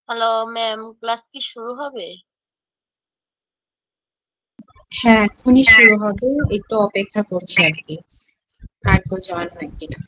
Hello ma'am, class কি শুরু হবে? হ্যাঁ, এখনই শুরু হবে। একটু অপেক্ষা করছি আর কি। আর কেউ জয়েন হয় কিনা।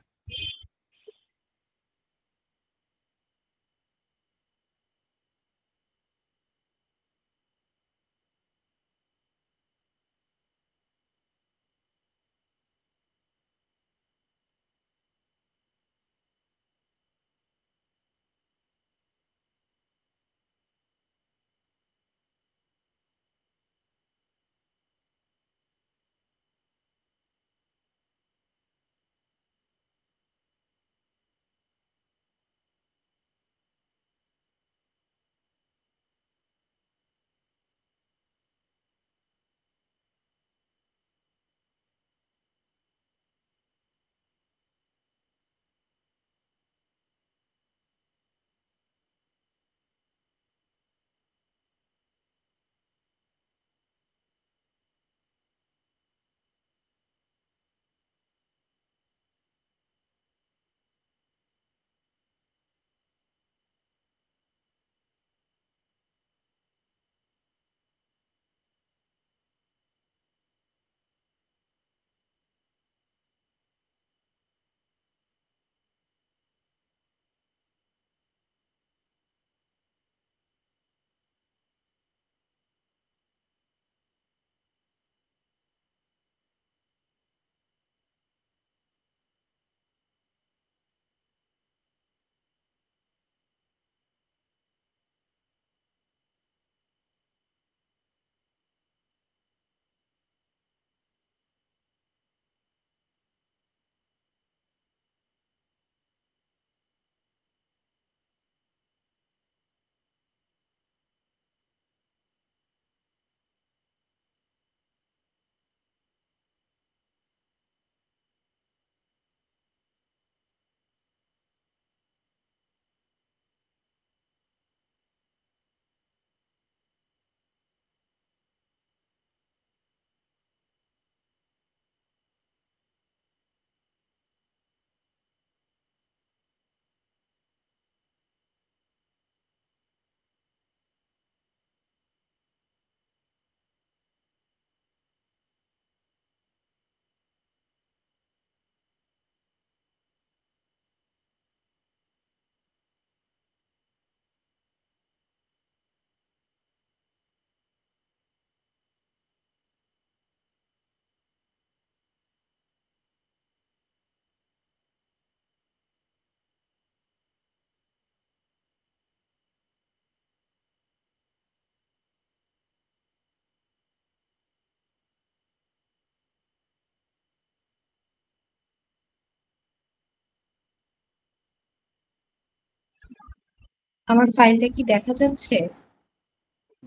আমার ফাইলটা কি দেখা যাচ্ছে?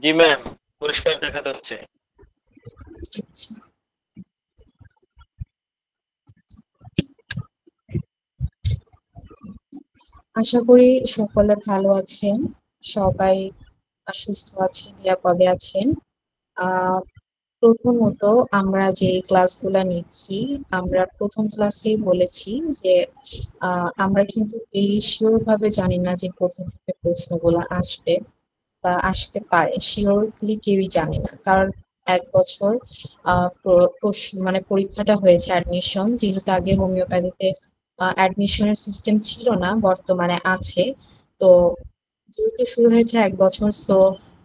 জি ম্যাম, পরিষ্কার দেখা যাচ্ছে। আচ্ছা। আশা করি সকলে ভালো আছেন। সবাই সুস্থ আছেন, নিরাপদে আছেন। আহ প্রথমত আমরা যে ক্লাসগুলা নিচ্ছি, আমরা প্রথম ক্লাসেই বলেছি যে আমরা কিন্তু এই শিওর ভাবে জানি না যে কোথা থেকে প্রশ্নগুলো আসবে বা আসতে পারে, শিওরলি কেউই জানে না। কারণ ১ বছর মানে পরীক্ষাটা হয়েছে অ্যাডমিশন, যেহেতু আগে হোমিওপ্যাথিতে অ্যাডমিশনের সিস্টেম ছিল না, বর্তমানে আছে। তো যেহেতু শুরু হয়েছে ১ বছর, সো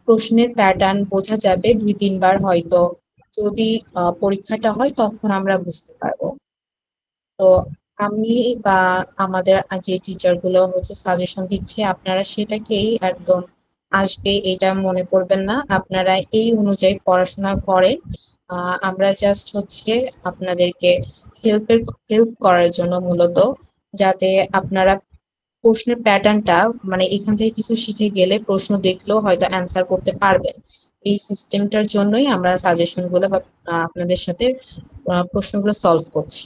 প্রশ্নের প্যাটার্ন বোঝা যাবে ২-৩ বার হয়তো। যদি পরীক্ষাটা হয় তখন আমরা বুঝতে পারবো। তো আমি বা আমাদের যে টিচার গুলো হচ্ছে সাজেশন দিচ্ছে, আপনারা সেটাকেই একদম আসবে এটা মনে করবেন না। আপনারা এই অনুযায়ী পড়াশোনা করেন। আমরা জাস্ট হচ্ছে আপনাদেরকে হেল্প করার জন্য মূলত, যাতে আপনারা প্রশ্নের প্যাটার্নটা, মানে এখান থেকে কিছু শিখে গেলে প্রশ্ন দেখলেও হয়তো অ্যান্সার করতে পারবেন। এই সিস্টেমটার জন্যই আমরা সাজেশন গুলো বা আপনাদের সাথে প্রশ্নগুলো সলভ করছি।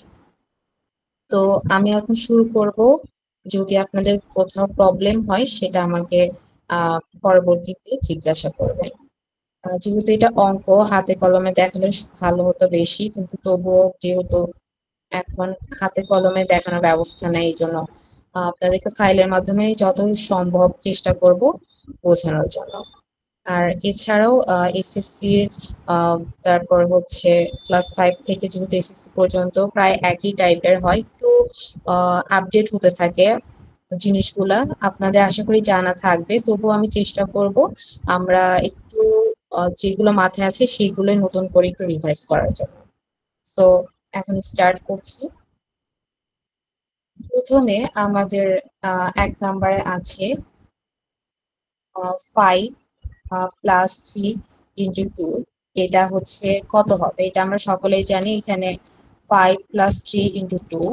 তো আমি এখন শুরু করব। যদি আপনাদের কোথাও প্রবলেম হয় সেটা আমাকে পরবর্তীতে জিজ্ঞাসা করবেন। যেহেতু এটা অঙ্ক, হাতে কলমে দেখালে ভালো হতো বেশি, কিন্তু তবুও যেহেতু এখন হাতে কলমে দেখানোর ব্যবস্থা নেই, এই জন্য আপনাদেরকে ফাইলের মাধ্যমে যত সম্ভব চেষ্টা করব বোঝানোর জন্য। আর এছাড়াও এসএসসির তারপর হচ্ছে ক্লাস 5 থেকে যেহেতু এসএসসি পর্যন্ত প্রায় একই টাইপের হয়, একটু আপডেট হতে থাকে জিনিসগুলা। আপনাদের আশা করি জানা থাকবে, তবুও আমি চেষ্টা করব আমরা একটু যেগুলো মাথায় আছে সেগুলো নতুন করে একটু রিভাইজ করার জন্য। সো এখন স্টার্ট করছি। প্রথমে আমাদের 1 নম্বরে আছে 5 + 3 × 2। এটা হচ্ছে কত হবে? এটা আমরা সকলেই জানি। এখানে 5 + 3 × 2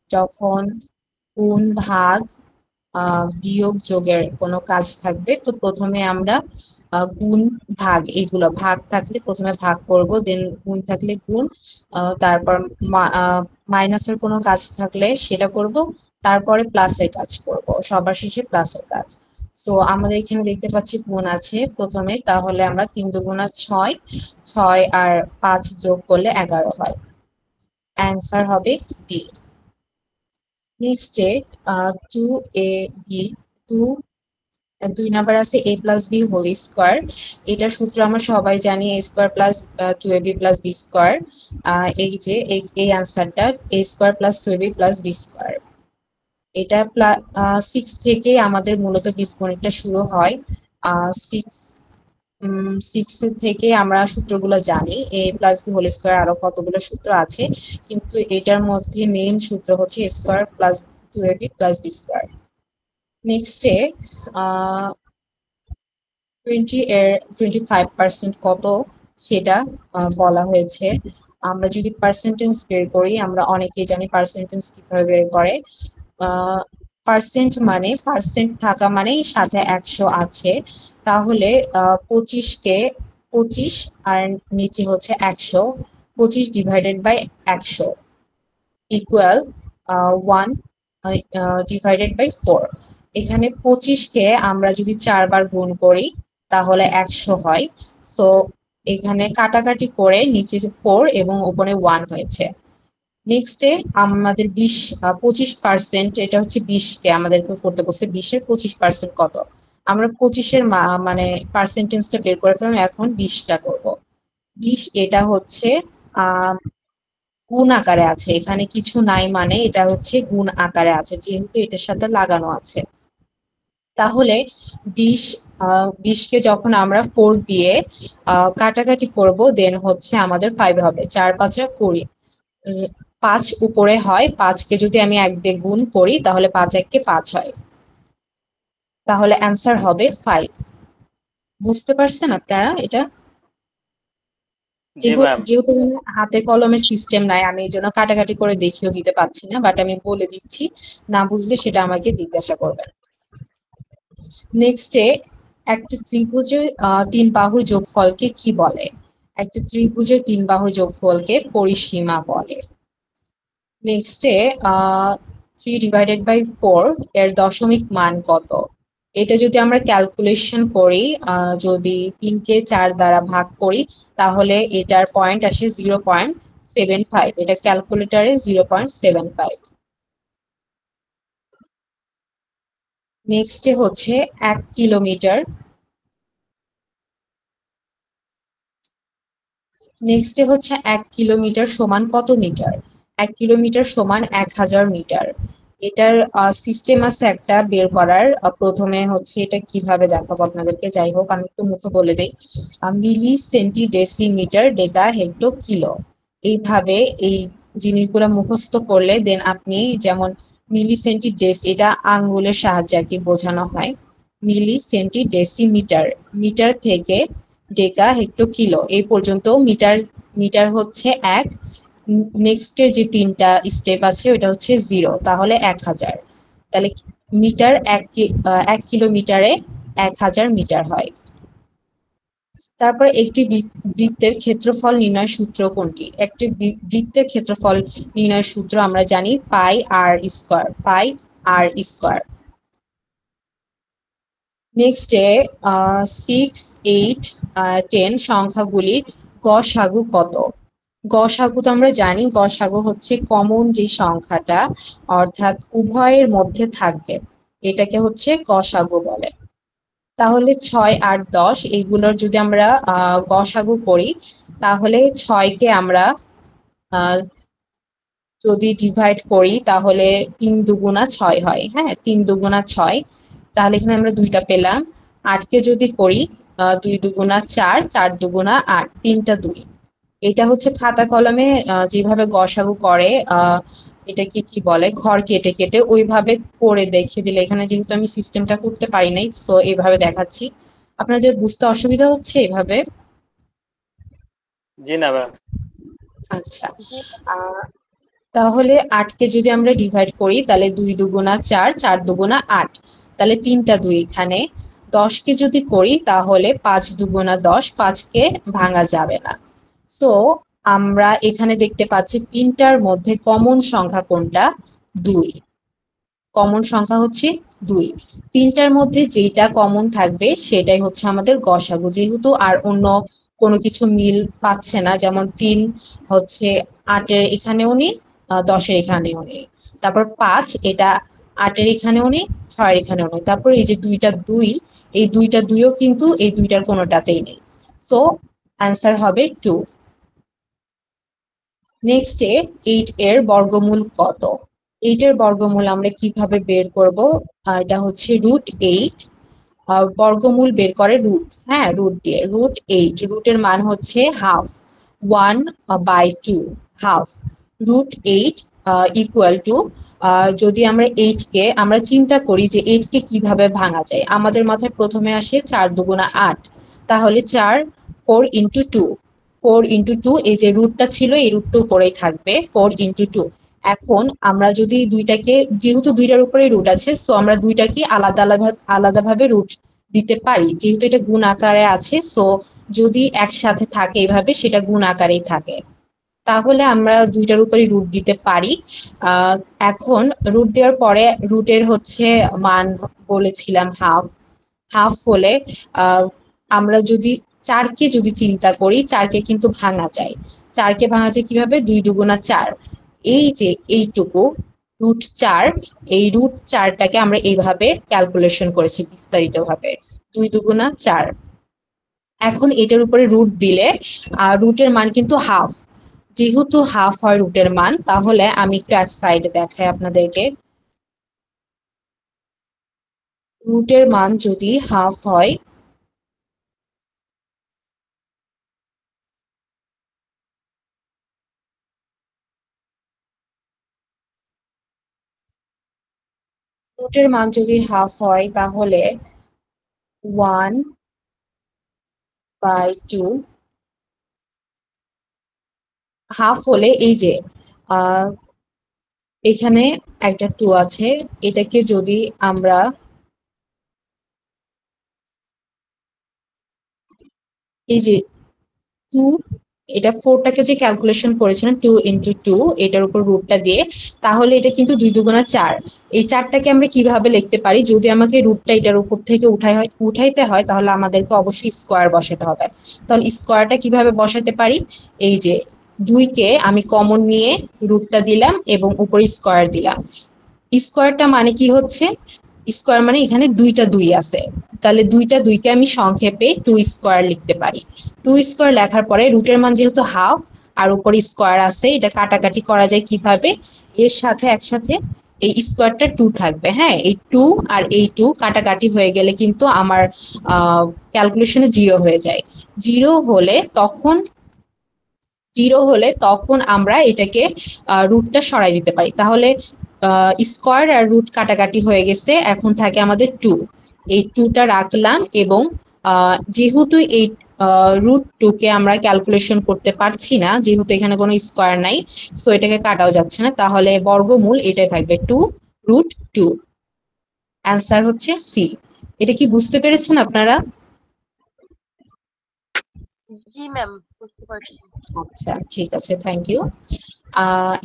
যখন গুণ ভাগ বিয়োগ যোগের কোনো কাজ থাকবে, তো প্রথমে আমরা গুণ ভাগ এগুলো ভাগ থাকলে প্রথমে ভাগ করব, দেন গুণ থাকলে গুণ, তারপর মাইনাসের কোনো কাজ থাকলে সেটা করব, তারপরে প্লাসের কাজ করব, সবার শেষে প্লাসের কাজ। সো আমাদের এখানে দেখতে পাচ্ছি গুণ আছে প্রথমে, তাহলে আমরা 3 × 2 = 6, 6 আর 5 যোগ করলে 11 হয়। অ্যান্সার হবে বি। নেক্সটে 2ab, 2 আছে a+b² এটার সূত্র আমরা সবাই জানি, a² + 2ab + b²। এই যে এই আনসারটা a² + 2ab + b²। এটা 6 থেকে আমাদের মূলত বীজগণিতটা শুরু হয়। 6 থেকে আমরা সূত্রগুলো জানি, a+b² আরো কতগুলো সূত্র আছে, কিন্তু এটার মধ্যে মেইন সূত্র হচ্ছে a²+ 2ab + b²। নেক্সটে 25% কত সেটা বলা হয়েছে। আমরা যদি পার্সেন্টেজ বের করি, আমরা অনেকেই জানি পার্সেন্টেজ কিভাবে বের করে। পার্সেন্ট মানে পার্সেন্ট থাকা মানেই সাথে 100 আছে, তাহলে 25কে 25 আর নিচে হচ্ছে 100, 25/100 ইকুয়াল 1/4। এখানে 25কে আমরা যদি 4 বার গুণ করি তাহলে 100 হয়। সো এখানে কাটাকাটি করে নিচে 4 এবং উপরে 1 হয়েছে। নেক্সটে আমাদের 25%, এটা হচ্ছে 20কে আমাদেরকে করতে বলছে, 20-এর 25% কত? আমরা 25-এর মানে পার্সেন্টেজটা বের করে ফেললাম, এখন 20টা করব। 20 এটা হচ্ছে গুণ আকারে আছে, এখানে কিছু নাই মানে এটা হচ্ছে গুণ আকারে আছে যেহেতু এটার সাথে লাগানো আছে। তাহলে 20কে যখন আমরা 4 দিয়ে কাটাকাটি করব, দেন হচ্ছে আমাদের 5 হবে। 4×5 = 20। 5 উপরে হয়, 5কে যদি আমি 1 দিয়ে গুণ করি তাহলে 5×1 = 5 হয়। তাহলে অ্যান্সার হবে 5। বুঝতে পারছেন আপনারা এটা? জি ম্যাম। যেহেতু হাতে কলমের সিস্টেম নাই, আমি এই জন্য কাটাকাটি করে দেখিয়েও দিতে পারছি না, বাট আমি বলে দিচ্ছি, না বুঝলে সেটা আমাকে জিজ্ঞাসা করবেন। নেক্সটে একটা ত্রিভুজের 3 বাহুর যোগফলকে কি বলে? একটা ত্রিভুজের 3 বাহুর যোগফলকে পরিসীমা বলে। নেক্সটে 3/4 এর দশমিক মান কত? এটা যদি আমরা ক্যালকুলেশন করি, যদি 3কে 4 দ্বারা ভাগ করি তাহলে এটার পয়েন্ট আসে 0.75। এটা ক্যালকুলেটরে 0.75। নেক্সটে হচ্ছে 1 কিলোমিটার। নেক্সটে হচ্ছে 1 কিলোমিটার সমান কত মিটার? 1 কিলোমিটার সমান 1000 মিটার। এটার সিস্টেম আছে একটা বের করার। প্রথমে হচ্ছে এটা কিভাবে দেখাবো আপনাদেরকে, যাই হোক আমি একটু মুখে বলে দিই। মিলি, সেন্টি, ডেসিমিটার, ডেকা, হেক্টো, কিলো, এইভাবে এই জিনিসগুলো মুখস্থ করলে দেন আপনি যেমন মিলি, সেন্টি, ডেসি, এটা আঙ্গুলের সাহায্যে আর কি বোঝানো হয়। মিলি, সেন্টি, ডেসিমিটার, মিটার থেকে ডেকা, হেক্টো, কিলো এই পর্যন্ত। মিটার মিটার হচ্ছে 1, নেক্সটের যে 3টা স্টেপ আছে ওটা হচ্ছে 0, তাহলে 1000। তাহলে মিটার 1 কিলোমিটারে 1000 মিটার হয়। তারপর একটি বৃত্তের ক্ষেত্রফল নির্ণয়ের সূত্র কোনটি? একটি বৃত্তের ক্ষেত্রফল নির্ণয়ের সূত্র আমরা জানি পাই r²। নেক্সটে 6, 8, 10 সংখ্যাগুলির গসাগু কত? গসাগু তো আমরা জানি, গসাগু হচ্ছে কমন যে সংখ্যাটা, অর্থাৎ উভয়ের মধ্যে থাকবে, এটাকে হচ্ছে গসাগু বলে। তাহলে 6, 8, 10 এইগুলোর যদি আমরা গসাগু করি, তাহলে 6কে আমরা আহ, যদি ডিভাইড করি তাহলে 3 দুগুণা 6 হয়। হ্যাঁ, 3 দুগুণা 6, তাহলে এখানে আমরা 2টা পেলাম। 8কে যদি করি 2 দুগুণা 4, 4 দুগুণা 8, 3টা 2। এটা হচ্ছে খাতা কলমে যেভাবে গসাগু করে, এটাকে কি বলে, ঘর কেটে কেটে ওইভাবে করে দেখিয়ে দিলে। এখানে যেহেতু আমি সিস্টেমটা করতে পারি নাই, সো এইভাবে দেখাচ্ছি। আপনাদের বুঝতে অসুবিধা হচ্ছে এভাবে? জি না ম্যাম। আচ্ছা। জি আহ তাহলে 8কে যদি আমরা ডিভাইড করি তাহলে 2 দুগুণা 4, 4 দুগুণা 8, তাহলে 3টা 2 এখানে। 10কে যদি করি তাহলে 5 দুগুণা 10, 5কে ভাঙা যাবে না। সো আমরা এখানে দেখতে পাচ্ছি তিনটার মধ্যে কমন সংখ্যা কোনটা? 2। কমন সংখ্যা হচ্ছে 2। তিনটার মধ্যে যেটা কমন থাকবে সেটাই হচ্ছে আমাদের গসাগু। যেহেতু আর অন্য কোনো কিছু মিল পাচ্ছে না, যেমন 3 হচ্ছে 8-এর এখানেও নেই, 10-এর এখানেও নেই। তারপর 5 এটা 8-এর এখানেও নেই, 6-এর এখানেও নেই। তারপর এই যে দুইটা 2, এই দুইটা 2ও কিন্তু এই দুইটার কোনোটাতেই নেই। সো অ্যান্সার হবে 2। নেক্সটে 8 এর বর্গমূল কত? 8 এর বর্গমূল আমরা কিভাবে বের করব? এটা হচ্ছে √8। বর্গমূল বের করে রুট, হ্যাঁ, রুট দিয়ে। √8, রুটের মান হচ্ছে হাফ, 1/2, হাফ। √8 ইকুয়াল টু, যদি আমরা 8কে আমরা চিন্তা করি যে 8কে কিভাবে ভাঙা যায়, আমাদের মাথায় প্রথমে আসে 4 দুগুণা 8, তাহলে 4, 4 ইন্টু 2, 4 ইন্টু 2, এই যে রুটটা ছিল এই রুটটা উপরেই থাকবে, 4 ইন্টু 2। এখন আমরা যদি দুইটাকে, যেহেতু দুইটার উপরে রুট আছে, সো আমরা দুইটাকে আলাদা আলাদা আলাদাভাবে রুট দিতে পারি। যেহেতু এটা গুণ আকারে আছে, সো যদি একসাথে থাকে এভাবে, সেটা গুণ আকারেই থাকে। তাহলে আমরা দুইটার উপরে রুট দিতে পারি। আহ এখন রুট দেওয়ার পরে রুটের হচ্ছে মান বলেছিলাম হাফ। হাফ হলে আহ আমরা যদি 4কে যদি চিন্তা করি, 4কে কিন্তু ভাঙা যায়। 4কে ভাঙা যায় কিভাবে? 2 দুগুণা 4, এই যে এইটুকু √4, এই √4টাকে আমরা এইভাবে ক্যালকুলেশন করেছি বিস্তারিত ভাবে, 2 দুগুণা 4। এখন এটার উপরে রুট দিলে রুটের মান কিন্তু হাফ। যেহেতু হাফ হয় রুটের মান, তাহলে আমি একটু এক সাইডে দেখাই আপনাদেরকে। রুটের মান যদি হাফ হয়, রুটের মান যদি হাফ হয় তাহলে 1/2। হাফ হলে এই যে আহ এখানে একটা 2 আছে, এটাকে যদি আমরা এই যে 2, এটা 4টাকে যে ক্যালকুলেশন করেছিলাম 2 ইন্টু 2, এটার উপর রুটটা দিয়ে, তাহলে এটা কিন্তু 2 দুগুণা 4। এই 4টাকে আমরা কিভাবে লিখতে পারি? যদি আমাকে রুটটা এটার উপর থেকে উঠাইতে হয় তাহলে আমাদেরকে অবশ্যই স্কোয়ার বসাতে হবে। তাহলে স্কোয়ারটা কিভাবে বসাতে পারি? এই যে 2কে আমি কমন নিয়ে রুটটা দিলাম এবং উপরে স্কোয়ার দিলাম। স্কোয়ারটা মানে কি হচ্ছে? স্কোয়ার মানে এখানে দুইটা 2 আছে, তাহলে দুইটা 2কে আমি সংক্ষেপে 2 স্কোয়ার লিখতে পারি। 2 স্কোয়ার লেখার পরে রুটের মান যেহেতু হাফ আর উপরে স্কোয়ার আছে, এটা কাটাকাটি করা যায় কিভাবে? এর সাথে একসাথে এই স্কোয়ারটা 2 থাকবে। হ্যাঁ, এই 2 আর এই 2 কাটাকাটি হয়ে গেলে কিন্তু আমার ক্যালকুলেশনে 0 হয়ে যায়। জিরো হলে তখন জিরো হলে তখন আমরা এটাকে রুটটা সরাই দিতে পারি। তাহলে স্কোয়ার আর রুট কাটাকাটি হয়ে গেছে, এখন থাকে আমাদের 2। এই 2টা রাখলাম এবং যেহেতু এই √2কে আমরা ক্যালকুলেশন করতে পারছি না, যেহেতু এখানে কোনো স্কোয়ার নাই, সো এটাকে কাটাও যাচ্ছে না, তাহলে বর্গমূল এটাই থাকবে, 2√2। অ্যান্সার হচ্ছে সি। এটা কি বুঝতে পেরেছেন আপনারা? জি ম্যাম, বুঝতে পারছি। আচ্ছা, ঠিক আছে, থ্যাংক ইউ।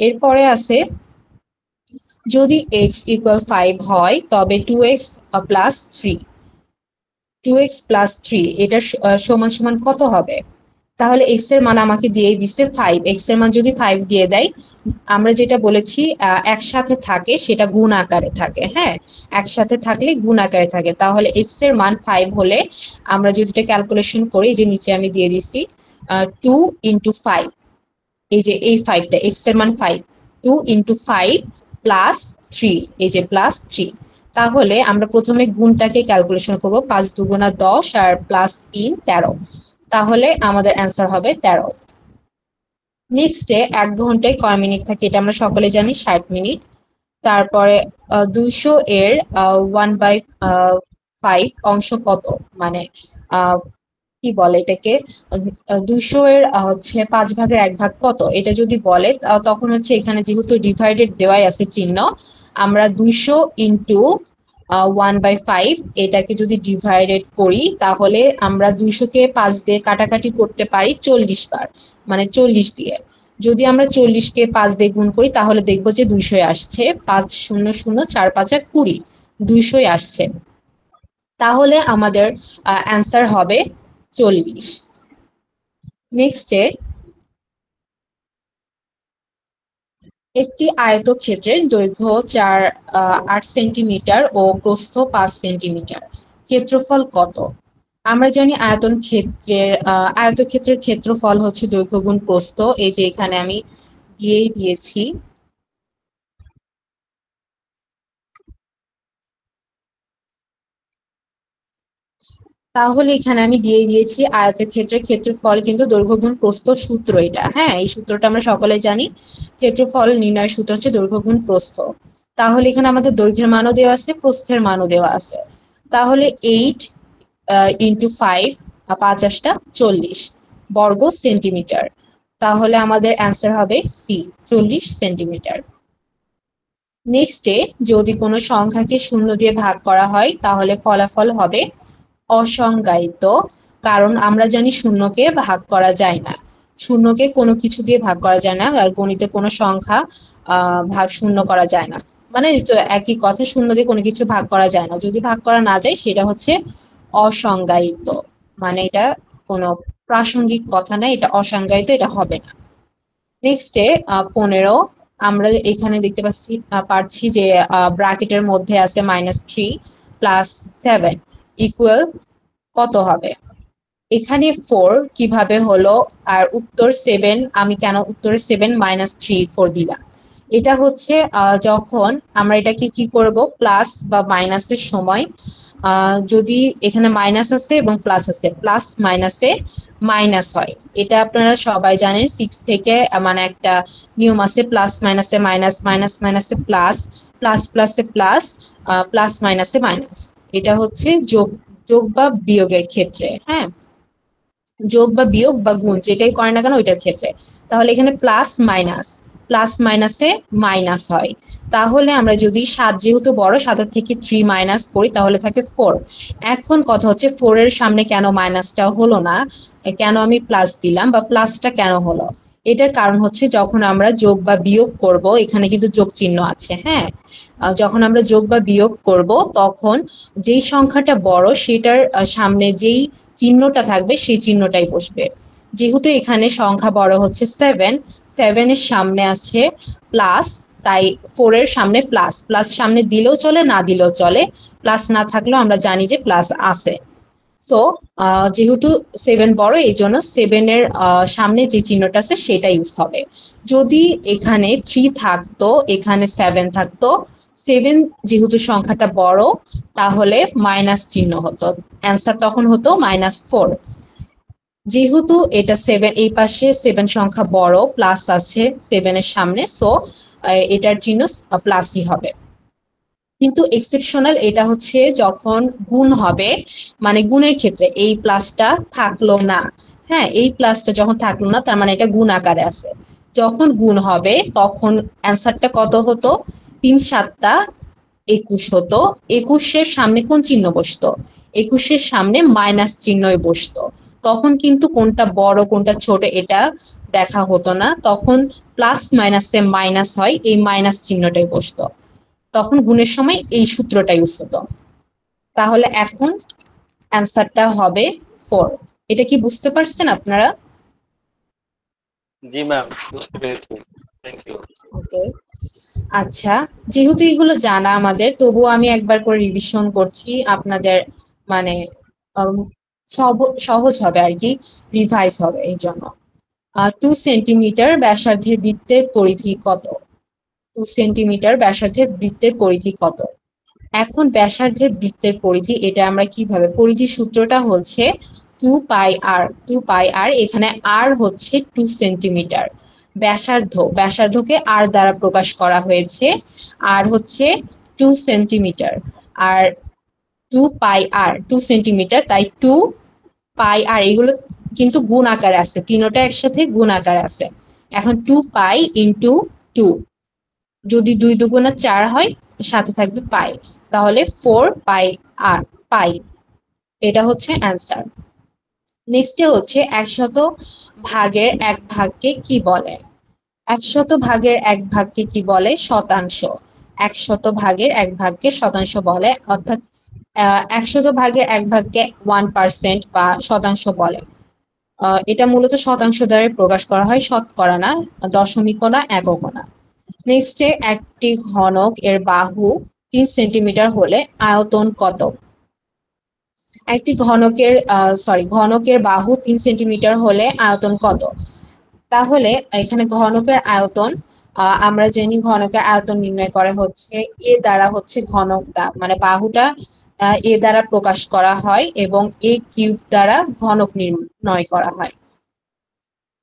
এরপরে আছে, যদি x ইকুয়াল 5 হয় তবে 2x প্লাস 3, 2x প্লাস 3 এটা সমান সমান কত হবে? তাহলে এক্স এর মান আমাকে দিয়ে দিছে 5, এক্স এর মান যদি 5 দিয়ে দেয়, আমরা যেটা বলেছি একসাথে থাকে সেটা গুণ আকারে থাকে। হ্যাঁ, একসাথে থাকলে গুণ আকারে থাকে। তাহলে এক্স এর মান 5 হলে আমরা যদি এটা ক্যালকুলেশন করি, যে নিচে আমি দিয়ে দিছি 2 ইন্টু 5, এই যে এই 5টা এক্স এর মান 5, 2 ইন্টু 5 প্লাস 3, এই যে প্লাস 3। তাহলে আমরা প্রথমে গুণটাকে ক্যালকুলেশন করব, 5 দুগুণা 10 আর প্লাস 3 13, তাহলে আমাদের অ্যান্সার হবে 13। নেক্সটে 1 ঘন্টায় কয় মিনিট থাকে, এটা আমরা সকলে জানি 60 মিনিট। তারপরে 200 এর 1/5 অংশ কত, মানে কি বলে এটাকে, 200 এর হচ্ছে 5 ভাগের 1 ভাগ কত, এটা যদি বলে তখন হচ্ছে এখানে যেহেতু ডিভাইডেড দেওয়াই আছে চিহ্ন, আমরা 200 ইন্টু 1/5 এটাকে যদি ডিভাইডেড করি, তাহলে আমরা 200-কে 5 দিয়ে কাটাকাটি করতে পারি 40 বার, মানে 40 দিয়ে। যদি আমরা 40-কে 5 দিয়ে গুণ করি তাহলে দেখবো যে 200 আসছে, 5 0 0 4 5 20, 200 আসছে। তাহলে আমাদের অ্যান্সার হবে 40। নেক্সটে একটি আয়তক্ষেত্রের দৈর্ঘ্য 8 সেন্টিমিটার ও প্রস্থ 5 সেন্টিমিটার, ক্ষেত্রফল কত? আমরা জানি আয়তক্ষেত্রের ক্ষেত্রফল হচ্ছে দৈর্ঘ্য গুণ প্রস্থ, এই যে এখানে আমি দিয়েই দিয়েছি। তাহলে এখানে আমি দিয়ে দিয়েছি আয়তক্ষেত্রের ক্ষেত্রফল কিন্তু দৈর্ঘ্য গুণ প্রস্থ সূত্র এটা। হ্যাঁ, এই সূত্রটা আমরা সকলে জানি, ক্ষেত্রফল নির্ণয়ের সূত্র হচ্ছে দৈর্ঘ্য গুণ প্রস্থ। তাহলে এখানে আমাদের দৈর্ঘ্যের মানও দেওয়া আছে, প্রস্থের মানও দেওয়া আছে। তাহলে 8 ইন্টু 5, ৫ 40 বর্গ সেন্টিমিটার। তাহলে আমাদের অ্যান্সার হবে সি, 40 সেন্টিমিটার। নেক্সটে যদি কোনো সংখ্যাকে শূন্য দিয়ে ভাগ করা হয় তাহলে ফলাফল হবে অসংজ্ঞায়িত, কারণ আমরা জানি শূন্যকে ভাগ করা যায় না, শূন্যকে কোনো কিছু দিয়ে ভাগ করা যায় না, আর গণিতে কোনো সংখ্যা ভাগ শূন্য করা যায় না, মানে তো একই কথা, শূন্য দিয়ে কোনো কিছু ভাগ করা যায় না, যদি ভাগ করা না যায় সেটা হচ্ছে অসংজ্ঞায়িত, মানে এটা কোনো প্রাসঙ্গিক কথা না, এটা অসংজ্ঞায়িত, এটা হবে না। নেক্সটে 15, আমরা এখানে দেখতে পাচ্ছি যে ব্র্যাকেটের মধ্যে আছে -3 প্লাস 7 ইকুয়াল কত হবে? এখানে 4 কিভাবে হলো, আর উত্তর 7, আমি কেন উত্তরে 7 -3 4 দিলাম? এটা হচ্ছে যখন আমরা এটাকে কি করব, প্লাস বা মাইনাসের সময় যদি এখানে মাইনাস আছে এবং প্লাস আছে, প্লাস মাইনাসে মাইনাস হয়, এটা আপনারা সবাই জানেন 6 থেকে, মানে একটা নিয়ম আছে, প্লাস মাইনাসে মাইনাস, মাইনাস মাইনাসে প্লাস, প্লাস প্লাসে প্লাস, প্লাস মাইনাসে মাইনাস। এটা হচ্ছে যোগ যোগ বা বিয়োগের ক্ষেত্রে। হ্যাঁ, যোগ বা বিয়োগ বা গুণ যেটাই করে না কেন ওইটার ক্ষেত্রে। তাহলে এখানে প্লাস মাইনাস, প্লাস মাইনাসে মাইনাস হয়। তাহলে আমরা যদি 7 যেহেতু বড়, 7 থেকে 3 মাইনাস করি তাহলে থাকে 4। এখন কথা হচ্ছে 4 এর সামনে কেন মাইনাসটা হলো না, কেন আমি প্লাস দিলাম বা প্লাসটা কেন হলো? এটার কারণ হচ্ছে যখন আমরা যোগ বা বিয়োগ করব, এখানে কিন্তু যোগ চিহ্ন আছে। হ্যাঁ, যখন আমরা যোগ বা বিয়োগ করব তখন যেই সংখ্যাটা বড় সেটার সামনে যেই চিহ্নটা থাকবে সেই চিহ্নটাই বসবে। যেহেতু এখানে সংখ্যা বড় হচ্ছে 7, 7 এর সামনে আছে প্লাস, তাই 4 এর সামনে প্লাস, প্লাস সামনে দিলেও চলে না দিলেও চলে, প্লাস না থাকলেও আমরা জানি যে প্লাস আছে। সো যেহেতু 7 বড়, এই জন্য 7 এর সামনে যে চিহ্নটা আছে সেটা ইউজ হবে। যদি এখানে 3 থাকতো, এখানে 7 থাকতো, 7 যেহেতু সংখ্যাটা বড় তাহলে মাইনাস চিহ্ন হতো, অ্যান্সার তখন হতো -4। যেহেতু এটা 7, এই পাশে 7 সংখ্যা বড়, প্লাস আছে 7 এর সামনে, সো এটার চিহ্ন প্লাসই হবে। কিন্তু এক্সেপশনাল এটা হচ্ছে যখন গুণ হবে, মানে গুণের ক্ষেত্রে এই প্লাসটা থাকলো না। হ্যাঁ, এই প্লাসটা যখন থাকলো না তার মানে এটা গুণ আকারে আছে। যখন গুণ হবে তখন অ্যান্সারটা কত হতো, 3 7 21 হতো। 21-এর সামনে কোন চিহ্ন বসতো? 21-এর সামনে মাইনাস চিহ্নই বসতো। তখন কিন্তু কোনটা বড় কোনটা ছোট এটা দেখা হতো না, তখন প্লাস মাইনাসে মাইনাস হয়, এই মাইনাস চিহ্নটাই বসতো, তখন গুণের সময় এই সূত্রটা ইউজ হতো। তাহলে এখন অ্যান্সারটা হবে 4। এটা কি বুঝতে পারছেন আপনারা? জি ম্যাম, বুঝতে পেরেছি। Thank you. ওকে, আচ্ছা, যেহেতু এগুলো জানা আমাদের, তবুও আমি একবার করে রিভিশন করছি আপনাদের, মানে উম, সহজ হবে আর কি, রিভাইজ হবে এই জন্য। 2 সেন্টিমিটার ব্যাসার্ধের বৃত্তের পরিধি কত? 2 সেন্টিমিটার ব্যাসার্ধের বৃত্তের পরিধি কত? এখন ব্যাসার্ধের বৃত্তের পরিধি, এটা আমরা কিভাবে, পরিধির সূত্রটা হচ্ছে 2 পাই আর। 2 পাই আর, এখানে আর হচ্ছে 2 সেন্টিমিটার। ব্যাসার্ধকে আর দ্বারা প্রকাশ করা হয়েছে, আর হচ্ছে 2 সেন্টিমিটার। আর 2 সেন্টিমিটার, তাই 2 পাই আর, এগুলো কিন্তু গুণ আকারে আছে, তিনোটা একসাথে গুণ আকারে আছে। এখন 2 পাই ইন্টু 2, যদি 2 দুগুণা 4 হয়, সাথে থাকবে পাই, তাহলে 4 পাই আর, পাই। এটা হচ্ছে অ্যান্সার। নেক্সটে হচ্ছে 100 ভাগের 1 ভাগকে কি বলে? 100 ভাগের 1 ভাগকে কি বলে? শতাংশ। 100 ভাগের 1 ভাগকে শতাংশ বলে, অর্থাৎ 100 ভাগের 1 ভাগকে 1% বা শতাংশ বলে। এটা মূলত শতাংশ দ্বারা প্রকাশ করা হয়, শতকরা না, দশমিকও না, এককও না। নেক্সটে, একটি ঘনক এর বাহু 3 সেন্টিমিটার হলে আয়তন কত? একটি ঘনকের বাহু 3 সেন্টিমিটার হলে আয়তন কত? তাহলে এখানে ঘনকের আয়তন, আমরা জানি ঘনকের আয়তন নির্ণয় করা হচ্ছে এ দ্বারা, হচ্ছে ঘনকটা মানে বাহুটা এ দ্বারা প্রকাশ করা হয়, এবং এ কিউব দ্বারা ঘনক নির্ণয় করা হয়।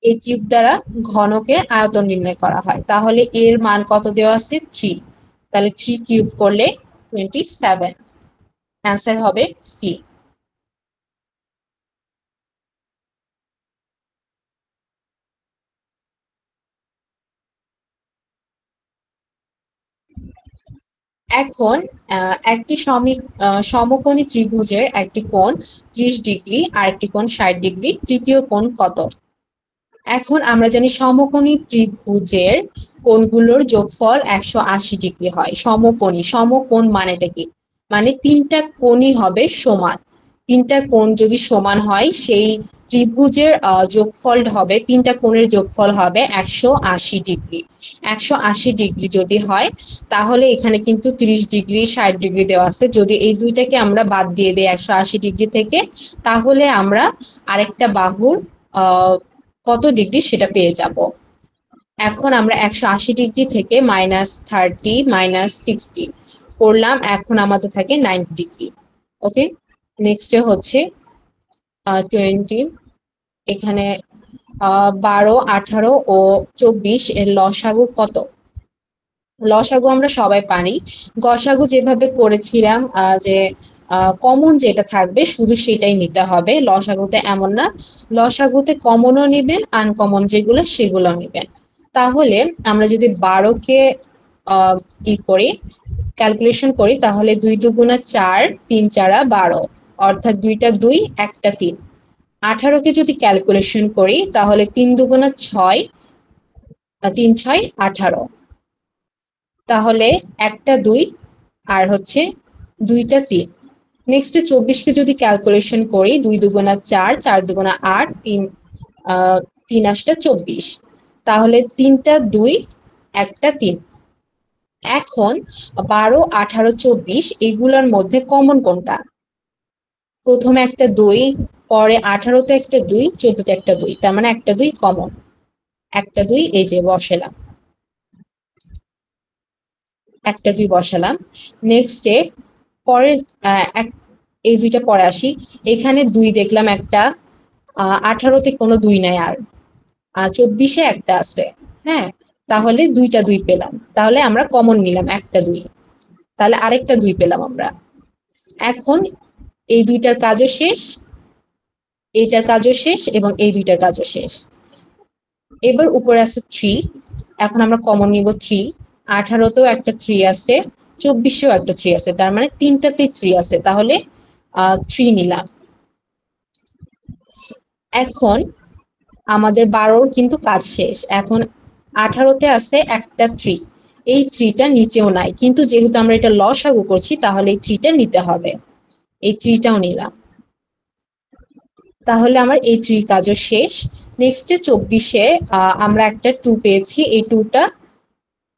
এ কিউব দ্বারা ঘনকের আয়তন নির্ণয় করা হয়। তাহলে এর মান কত দেওয়া আছে? 3। তাহলে 3 কিউব করলে 27। অ্যান্সার হবে সি। এখন একটি সমকোণী ত্রিভুজের একটি কোণ 30 ডিগ্রি আর একটি কোণ 60 ডিগ্রি, তৃতীয় কোণ কত? এখন আমরা জানি সমকোণী ত্রিভুজের কোণগুলোর যোগফল 180 ডিগ্রি হয়। সমকোণ মানেটা কি? মানে তিনটা কোণই হবে সমান। তিনটা কোণ যদি সমান হয়, সেই ত্রিভুজের যোগফল হবে, তিনটা কোণের যোগফল হবে 180 ডিগ্রি। 180 ডিগ্রি যদি হয়, তাহলে এখানে কিন্তু 30 ডিগ্রি 60 ডিগ্রি দেওয়া আছে, যদি এই দুইটাকে আমরা বাদ দিয়ে দিই 180 ডিগ্রি থেকে, তাহলে আমরা আরেকটা বাহুর কত ডিগ্রি সেটা পেয়ে যাব। এখন আমরা 180 ডিগ্রি থেকে -30 -60 করলাম, এখন আমাদের থাকে 90 ডিগ্রি। ওকে, নেক্সটে হচ্ছে 20, এখানে 12, 18 ও 24 এর লসাগু কত? লসাগু আমরা সবাই পারি, গসাগু যেভাবে করেছিলাম, যে কমন যেটা থাকবে শুধু সেটাই নিতে হবে। লসাগুতে এমন না, লসাগুতে কমনও নেবেন, আনকমন যেগুলো সেগুলো নেবেন। তাহলে আমরা যদি 12কে করি, ক্যালকুলেশন করি, তাহলে 2 দুগুণা 4, 3 চারা 12, অর্থাৎ 2টা 2, একটা 3। 18কে যদি ক্যালকুলেশন করি, তাহলে 3 দুগুণা 6, 3 6 18, তাহলে একটা 2 আর হচ্ছে 2টা 3। নেক্সট 24কে যদি ক্যালকুলেশন করি, 2 দুগুণা 4, 4 দুগুণা 8, 3 8 24, তাহলে 3টা 2, একটা 3। এখন 12, 18, 24 এগুলোর মধ্যে কমন কোনটা? প্রথমে একটা 2, পরে 18তে একটা 2, 14তে একটা 2, তার মানে একটা 2 কমন। একটা 2 এই যে বসালাম, একটা 2 বসালাম। নেক্সটে পরের এই দুইটা পরে আসি। এখানে 2 দেখলাম একটা, 18তে কোনো 2 নাই, আর 24-এ একটা আছে। হ্যাঁ, তাহলে 2টা 2 পেলাম, তাহলে আমরা কমন নিলাম একটা 2, তাহলে আরেকটা 2 পেলাম আমরা। এখন এই দুইটার কাজও শেষ, এইটার কাজও শেষ, এবং এই দুইটার কাজও শেষ। এবার উপরে আছে 3, এখন আমরা কমন নিব 3। 18তেও একটা 3 আছে, 24-এও একটা 3 আছে, তার মানে তিনটাতেই 3 আছে, তাহলে 3 নিলাম। এখন আমাদের 12-র কিন্তু কাজ শেষ। এখন 18তে আছে একটা 3, এই 3টা নিচেও নাই, কিন্তু যেহেতু আমরা এটা লসাগু করছি, তাহলে এই 3টা নিতে হবে, এই 3টাও নিলাম। তাহলে আমার এই 3 কাজও শেষ। নেক্সটে 24-এ আমরা একটা 2 পেয়েছি, এই 2টা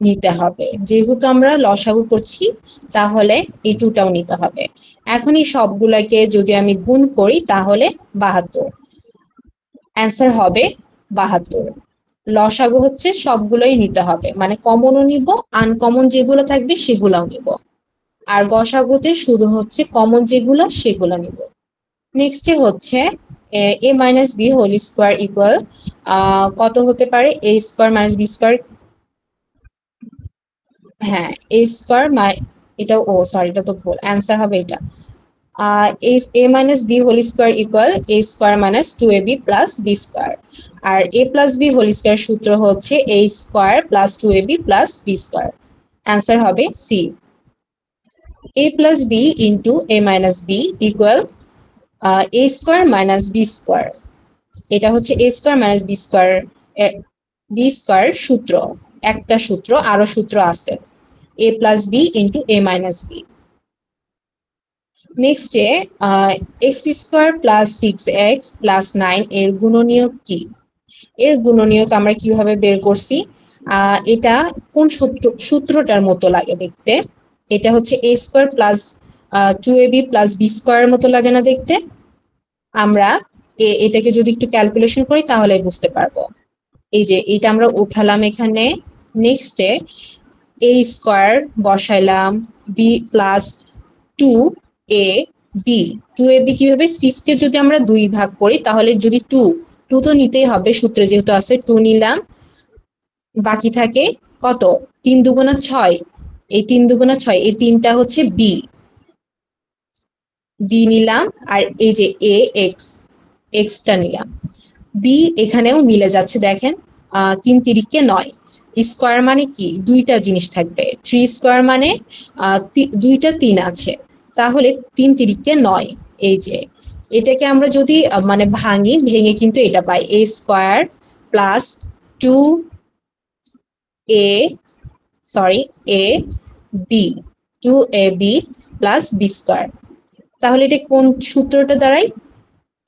নিতে হবে। যেহেতু আমরা লসাগু করছি তাহলে এই 2টাও নিতে হবে। এখন এই সবগুলোকে যদি আমি গুণ করি তাহলে 72, অ্যান্সার হবে 72। লসাগু হচ্ছে সবগুলোই নিতে হবে, মানে কমনও নিব, আনকমন যেগুলো থাকবে সেগুলোও নিব, আর গসাগুতে শুধু হচ্ছে কমন যেগুলো সেগুলো নিব। নেক্সটে হচ্ছে a minus B whole square equal কত হতে পারে? a square minus B square, হ্যাঁ a স্কোয়ার, এটা ও সরি এটা তো ভুল, অ্যান্সার হবে এটা a minus B whole square equal a square minus 2ab plus B square. আর a plus B whole square সূত্র হচ্ছে a square plus 2ab plus B square, answer হবে C. a plus B into a minus B equal a square minus B square, এটা হচ্ছে a square minus B square, B square সূত্র, একটা সূত্র, আরো সূত্র আছে, a plus B into a minus B. নেক্সটে x square plus 6x plus 9 এর গুণনীয়ক কি? এর গুণনীয়ক আমরা কিভাবে বের করছি? এটা কোন সূত্রটার মতো লাগে দেখতে? এটা হচ্ছে a square plus 2ab plus B স্কোয়ারের মতো লাগে না দেখতে? আমরা এটাকে যদি একটু ক্যালকুলেশন করি তাহলে বুঝতে পারবো। এই যে এটা আমরা উঠালাম এখানে, নেক্সটে a স্কোয়ার বসাইলাম, বি প্লাস 2ab, 2ab কিভাবে? 6 কে যদি আমরা 2 ভাগ করি তাহলে যদি 2 তো নিতেই হবে, সূত্রে যেহেতু আছে 2 নিলাম, বাকি থাকে কত? 3 দুগুণা 6, এই 3 দুগুণা 6, এই 3টা হচ্ছে বি নিলাম, আর এই যে এ এক্সটা নিলাম, বি এখানেও মিলে যাচ্ছে দেখেন, 3 তিরিকে 9, স্কোয়ার মানে কি? দুইটা জিনিস থাকবে, 3 স্কোয়ার মানে দুইটা 3 আছে, তাহলে 3 তিরিকে 9। এই যে এটাকে আমরা যদি মানে ভেঙে কিন্তু এটা পাই, a square plus 2a a b 2ab plus B square. তাহলে এটা কোন সূত্রটা দাঁড়ায়?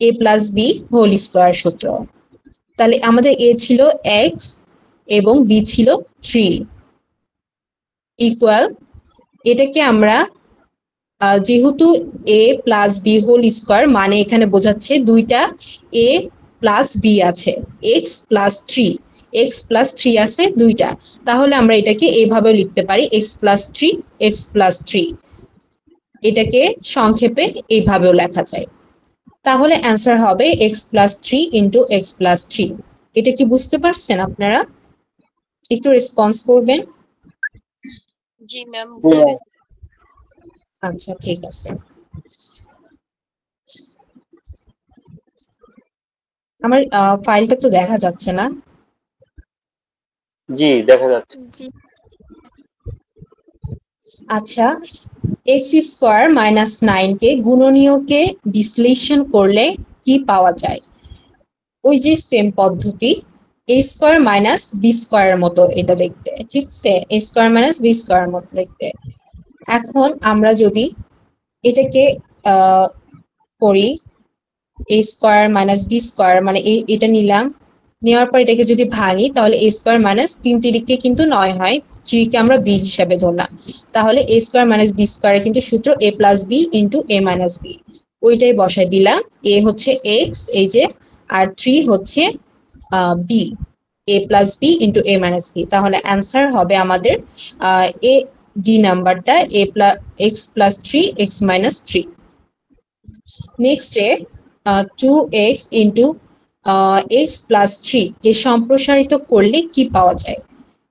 a plus B whole square সূত্র। তাহলে আমাদের a ছিল x এবং b ছিল 3 ইকুয়াল, এটাকে আমরা যেহেতু a plus B whole square মানে এখানে বোঝাচ্ছে দুইটা a প্লাস বি আছে, x প্লাস 3, x প্লাস 3 আছে দুইটা, তাহলে আমরা এটাকে এইভাবে লিখতে পারি x প্লাস 3, x প্লাস 3, এটাকে সংক্ষেপে এইভাবেও লেখা যায়। তাহলে অ্যান্সার হবে x plus 3 into x plus 3। এটা কি বুঝতে পারছেন আপনারা? একটু রেসপন্স করবেন। জি ম্যাম। আচ্ছা ঠিক আছে। আমার ফাইলটা তো দেখা যাচ্ছে না। জি দেখা যাচ্ছে। জি আচ্ছা, এক্স স্কোয়ার মাইনাস 9 কে গুণনীয়কে বিশ্লেষণ করলে কি পাওয়া যায়? ওই যে সেম পদ্ধতি, a স্কোয়ার মাইনাস বি স্কোয়ারের মতো এটা দেখতে, ঠিক আছে? a স্কোয়ার মাইনাস বি স্কোয়ারের মতো দেখতে। এখন আমরা যদি এটাকে করি, a square minus B square মানে এটা নিলাম, নেওয়ার পর এটাকে যদি ভাঙি তাহলে a স্কোয়ার মাইনাস 3 তিরিকে কিন্তু 9 হয়, 3 কে আমরা b হিসাবে ধরলাম, তাহলে a স্কোয়ার মাইনাস বি স্কোয়ারের কিন্তু সূত্র a plus B into a minus B, ওইটাই বসাই দিলাম। a হচ্ছে x এই যে, আর 3 হচ্ছে B, a plus B into a minus B, তাহলে অ্যান্সার হবে আমাদের এ ডি নাম্বারটা a plus X plus 3 X minus 3। নেক্সটে 2x ইন্টু এক্স প্লাস 3 কে সম্প্রসারিত করলে কি পাওয়া যায়?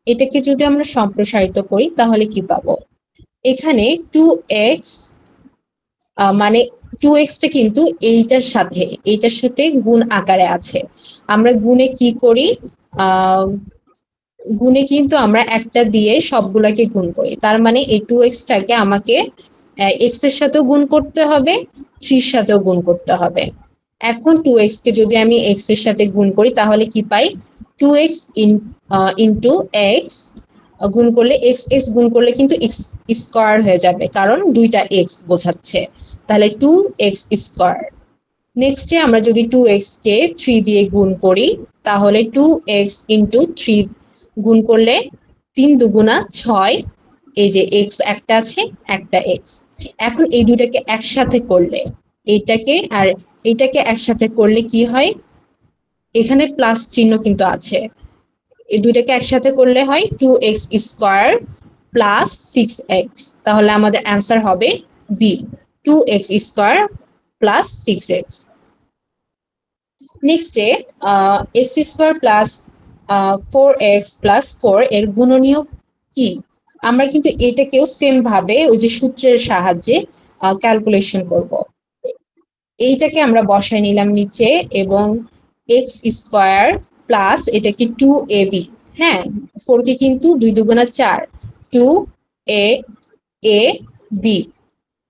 এটাকে যদি আমরা সম্প্রসারিত করি তাহলে কি পাবো? এখানে 2x মানে 2x টা কিন্তু এইটার সাথে গুণ আকারে আছে, আমরা গুণে কি করি? গুণে কিন্তু আমরা একটা দিয়ে সবগুলাকে গুণ করি, তার মানে এই 2x টাকে আমাকে x এর সাথেও গুণ করতে হবে, 3 এর সাথেও গুণ করতে হবে। এখন 2x কে যদি আমি x এর সাথে গুণ করি তাহলে কি পাই? 2x ইন্টু x গুণ করলে x গুণ করলে কিন্তু x স্কোয়ার হয়ে যাবে, কারণ দুইটা x বোঝাচ্ছে, তাহলে 2x স্কোয়ার নেক্সটে আমরা যদি 2x কে 3 দিয়ে গুণ করি তাহলে 2x ইন্টু 3 গুণ করলে 3 দুগুণা 6, এই যে x একটা আছে একটা x। এখন এই দুটাকে একসাথে করলে এইটাকে আর এইটাকে একসাথে করলে কি হয়, এখানে প্লাস চিহ্ন কিন্তু আছে, এই দুইটাকে একসাথে করলে হয় 2x স্কোয়ার প্লাস 6x, তাহলে আমাদের অ্যান্সার হবে B, 2x square plus 6x। নেক্সটে x square plus 4x plus 4 এর গুণনীয়ক কি? আমরা কিন্তু এটাকেও সেম ভাবে ওই যে সূত্রের সাহায্যে ক্যালকুলেশন করব। এইটাকে আমরা বসায় নিলাম নিচে এবং এক্স স্কোয়ার প্লাস এটাকে 2ab, হ্যাঁ 4 কে কিন্তু 2 দুগুণা 4, 2ab,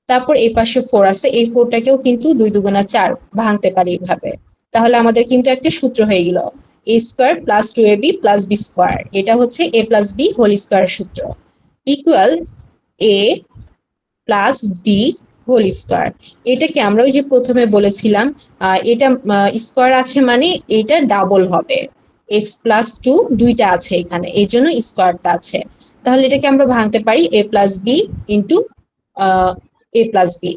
তারপর এই পাশে 4 আছে, এই 4টাকেও কিন্তু 2 দুগুণা 4 ভাঙতে পারি এইভাবে। তাহলে আমাদের কিন্তু একটা সূত্র হয়ে গেল a square plus 2ab plus b square, এটা হচ্ছে a plus b whole square সূত্র, equal a plus B whole square. এটাকে আমরা ওই যে প্রথমে বলেছিলাম এটা স্কোয়ার আছে মানে এটা ডাবল হবে, এক্স প্লাস 2 দুইটা আছে এখানে এই জন্য স্কোয়ারটা আছে। তাহলে এটাকে আমরা ভাঙতে পারি a plus B into a plus B,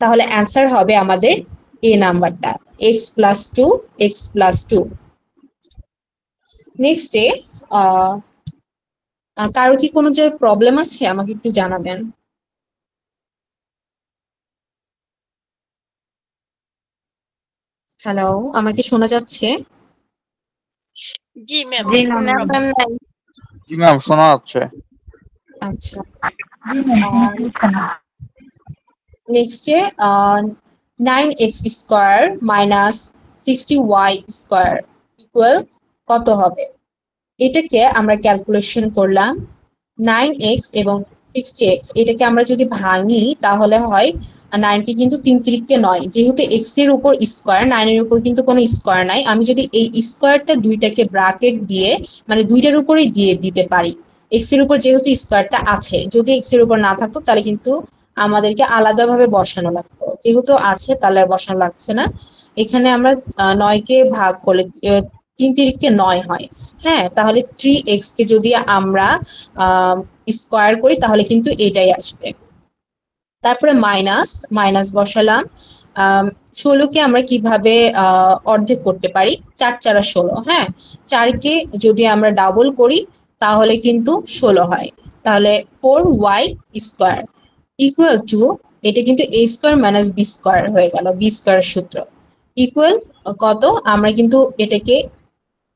তাহলে অ্যান্সার হবে আমাদের এ নাম্বারটা, এক্স প্লাস 2 এক্স প্লাস 2। নেক্সটে কারো কি কোনো যে প্রবলেম আছে আমাকে একটু জানাবেন। হ্যালো, আমাকে শোনা যাচ্ছে? জি ম্যাম। না ম্যাম নাই। জি ম্যাম শোনা যাচ্ছে। আচ্ছা, নেক্সটে 9x square minus 60y square equal কত হবে? এটাকে আমরা ক্যালকুলেশন করলাম 9x এবং 60x, এটাকে আমরা যদি ভাঙি তাহলে হয় 9 কে কিন্তু 3 তিরিকে 9, যেহেতু x এর উপর স্কোয়ার 9 এর উপর কিন্তু কোনো স্কোয়ার নাই, আমি যদি এই স্কোয়ারটা দুইটাকে ব্র্যাকেট দিয়ে মানে দুইটার উপরেই দিয়ে দিতে পারি, x এর উপর যেহেতু স্কোয়ারটা আছে, যদি x এর উপর না থাকতো তাহলে কিন্তু আমাদেরকে আলাদাভাবে বসানো লাগতো, যেহেতু আছে তাহলে আর বসানো লাগছে না। এখানে আমরা 9 কে ভাগ করলে 3 তিরিকে 9 হয়, হ্যাঁ তাহলে 3x কে যদি আমরা স্কোয়ার করি তাহলে কিন্তু এটাই আসবে। তারপরে মাইনাস মাইনাস বসালাম, 16কে আমরা কিভাবে অর্ধেক করতে পারি, 4 4 16, হ্যাঁ 4কে যদি আমরা ডাবল করি তাহলে কিন্তু 16 হয়, তাহলে 4y স্কোয়ার ইকুয়াল টু, এটা কিন্তু a square minus b square হয়ে গেল, b স্কোয়ার সূত্র ইকুয়াল কত, আমরা কিন্তু এটাকে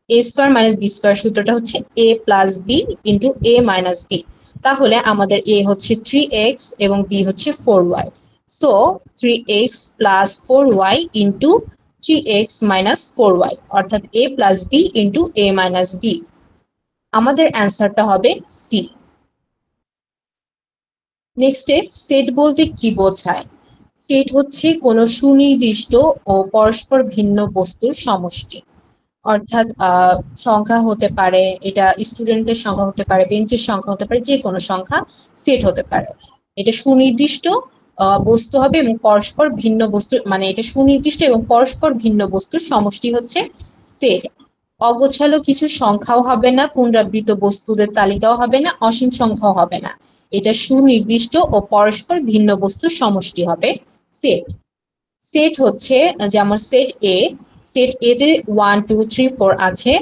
a square minus B square সূত্রটা হচ্ছে a plus B into a minus B, তাহলে আমাদের a হচ্ছে 3x এবং b হচ্ছে 4y, so 3x plus 4y into 3x minus 4y, অর্থাৎ a plus b into a minus b, আমাদের অ্যান্সারটা হবে সি। নেক্সটে সেট বলতে কি বোঝায়? সেট হচ্ছে কোনো সুনির্দিষ্ট ও পরস্পর ভিন্ন বস্তুর সমষ্টি, অর্থাৎ সংখ্যা হতে পারে, এটা স্টুডেন্টের সংখ্যা হতে পারে, বেঞ্চের সংখ্যা হতে পারে, যে কোনো সংখ্যা সেট হতে পারে। এটা সুনির্দিষ্ট বস্তু হবে এবং পরস্পর ভিন্ন বস্তু, মানে এটা সুনির্দিষ্ট এবং পরস্পর ভিন্ন বস্তুর সমষ্টি হচ্ছে সেট। অগোছালো কিছু সংখ্যাও হবে না, পুনরাবৃত্ত বস্তুদের তালিকাও হবে না, অসীম সংখ্যাও হবে না, এটা সুনির্দিষ্ট ও পরস্পর ভিন্ন বস্তুর সমষ্টি হবে সেট। সেট হচ্ছে যেমন সেট এ, সেট এ তে 1 2 3 4 আছে,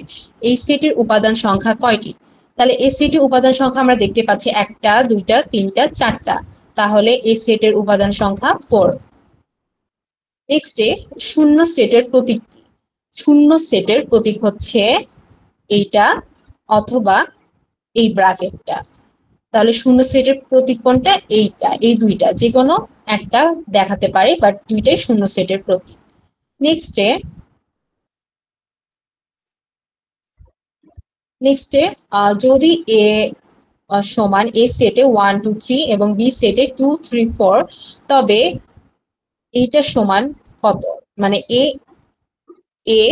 এই সেটের উপাদান সংখ্যা কয়টি? তাহলে এই সেটের উপাদান সংখ্যা আমরা দেখতে পাচ্ছি 1টা 2টা 3টা 4টা, তাহলে এই সেটের উপাদান সংখ্যা 4। নেক্সটে শূন্য সেটের প্রতীক, শূন্য সেটের প্রতীক হচ্ছে এইটা অথবা এই ব্র্যাকেটটা, তাহলে শূন্য সেটের প্রতীক কোনটা? এইটা, এই দুইটা যে কোনো একটা দেখাতে পারে, বাট দুইটাই শূন্য সেটের প্রতীক। নেক্সটে যদি এ সমান এ সেটে 1 2 3 এবং বি সেটে 2 3 4, তবে এইটা সমান কত, মানে এ এ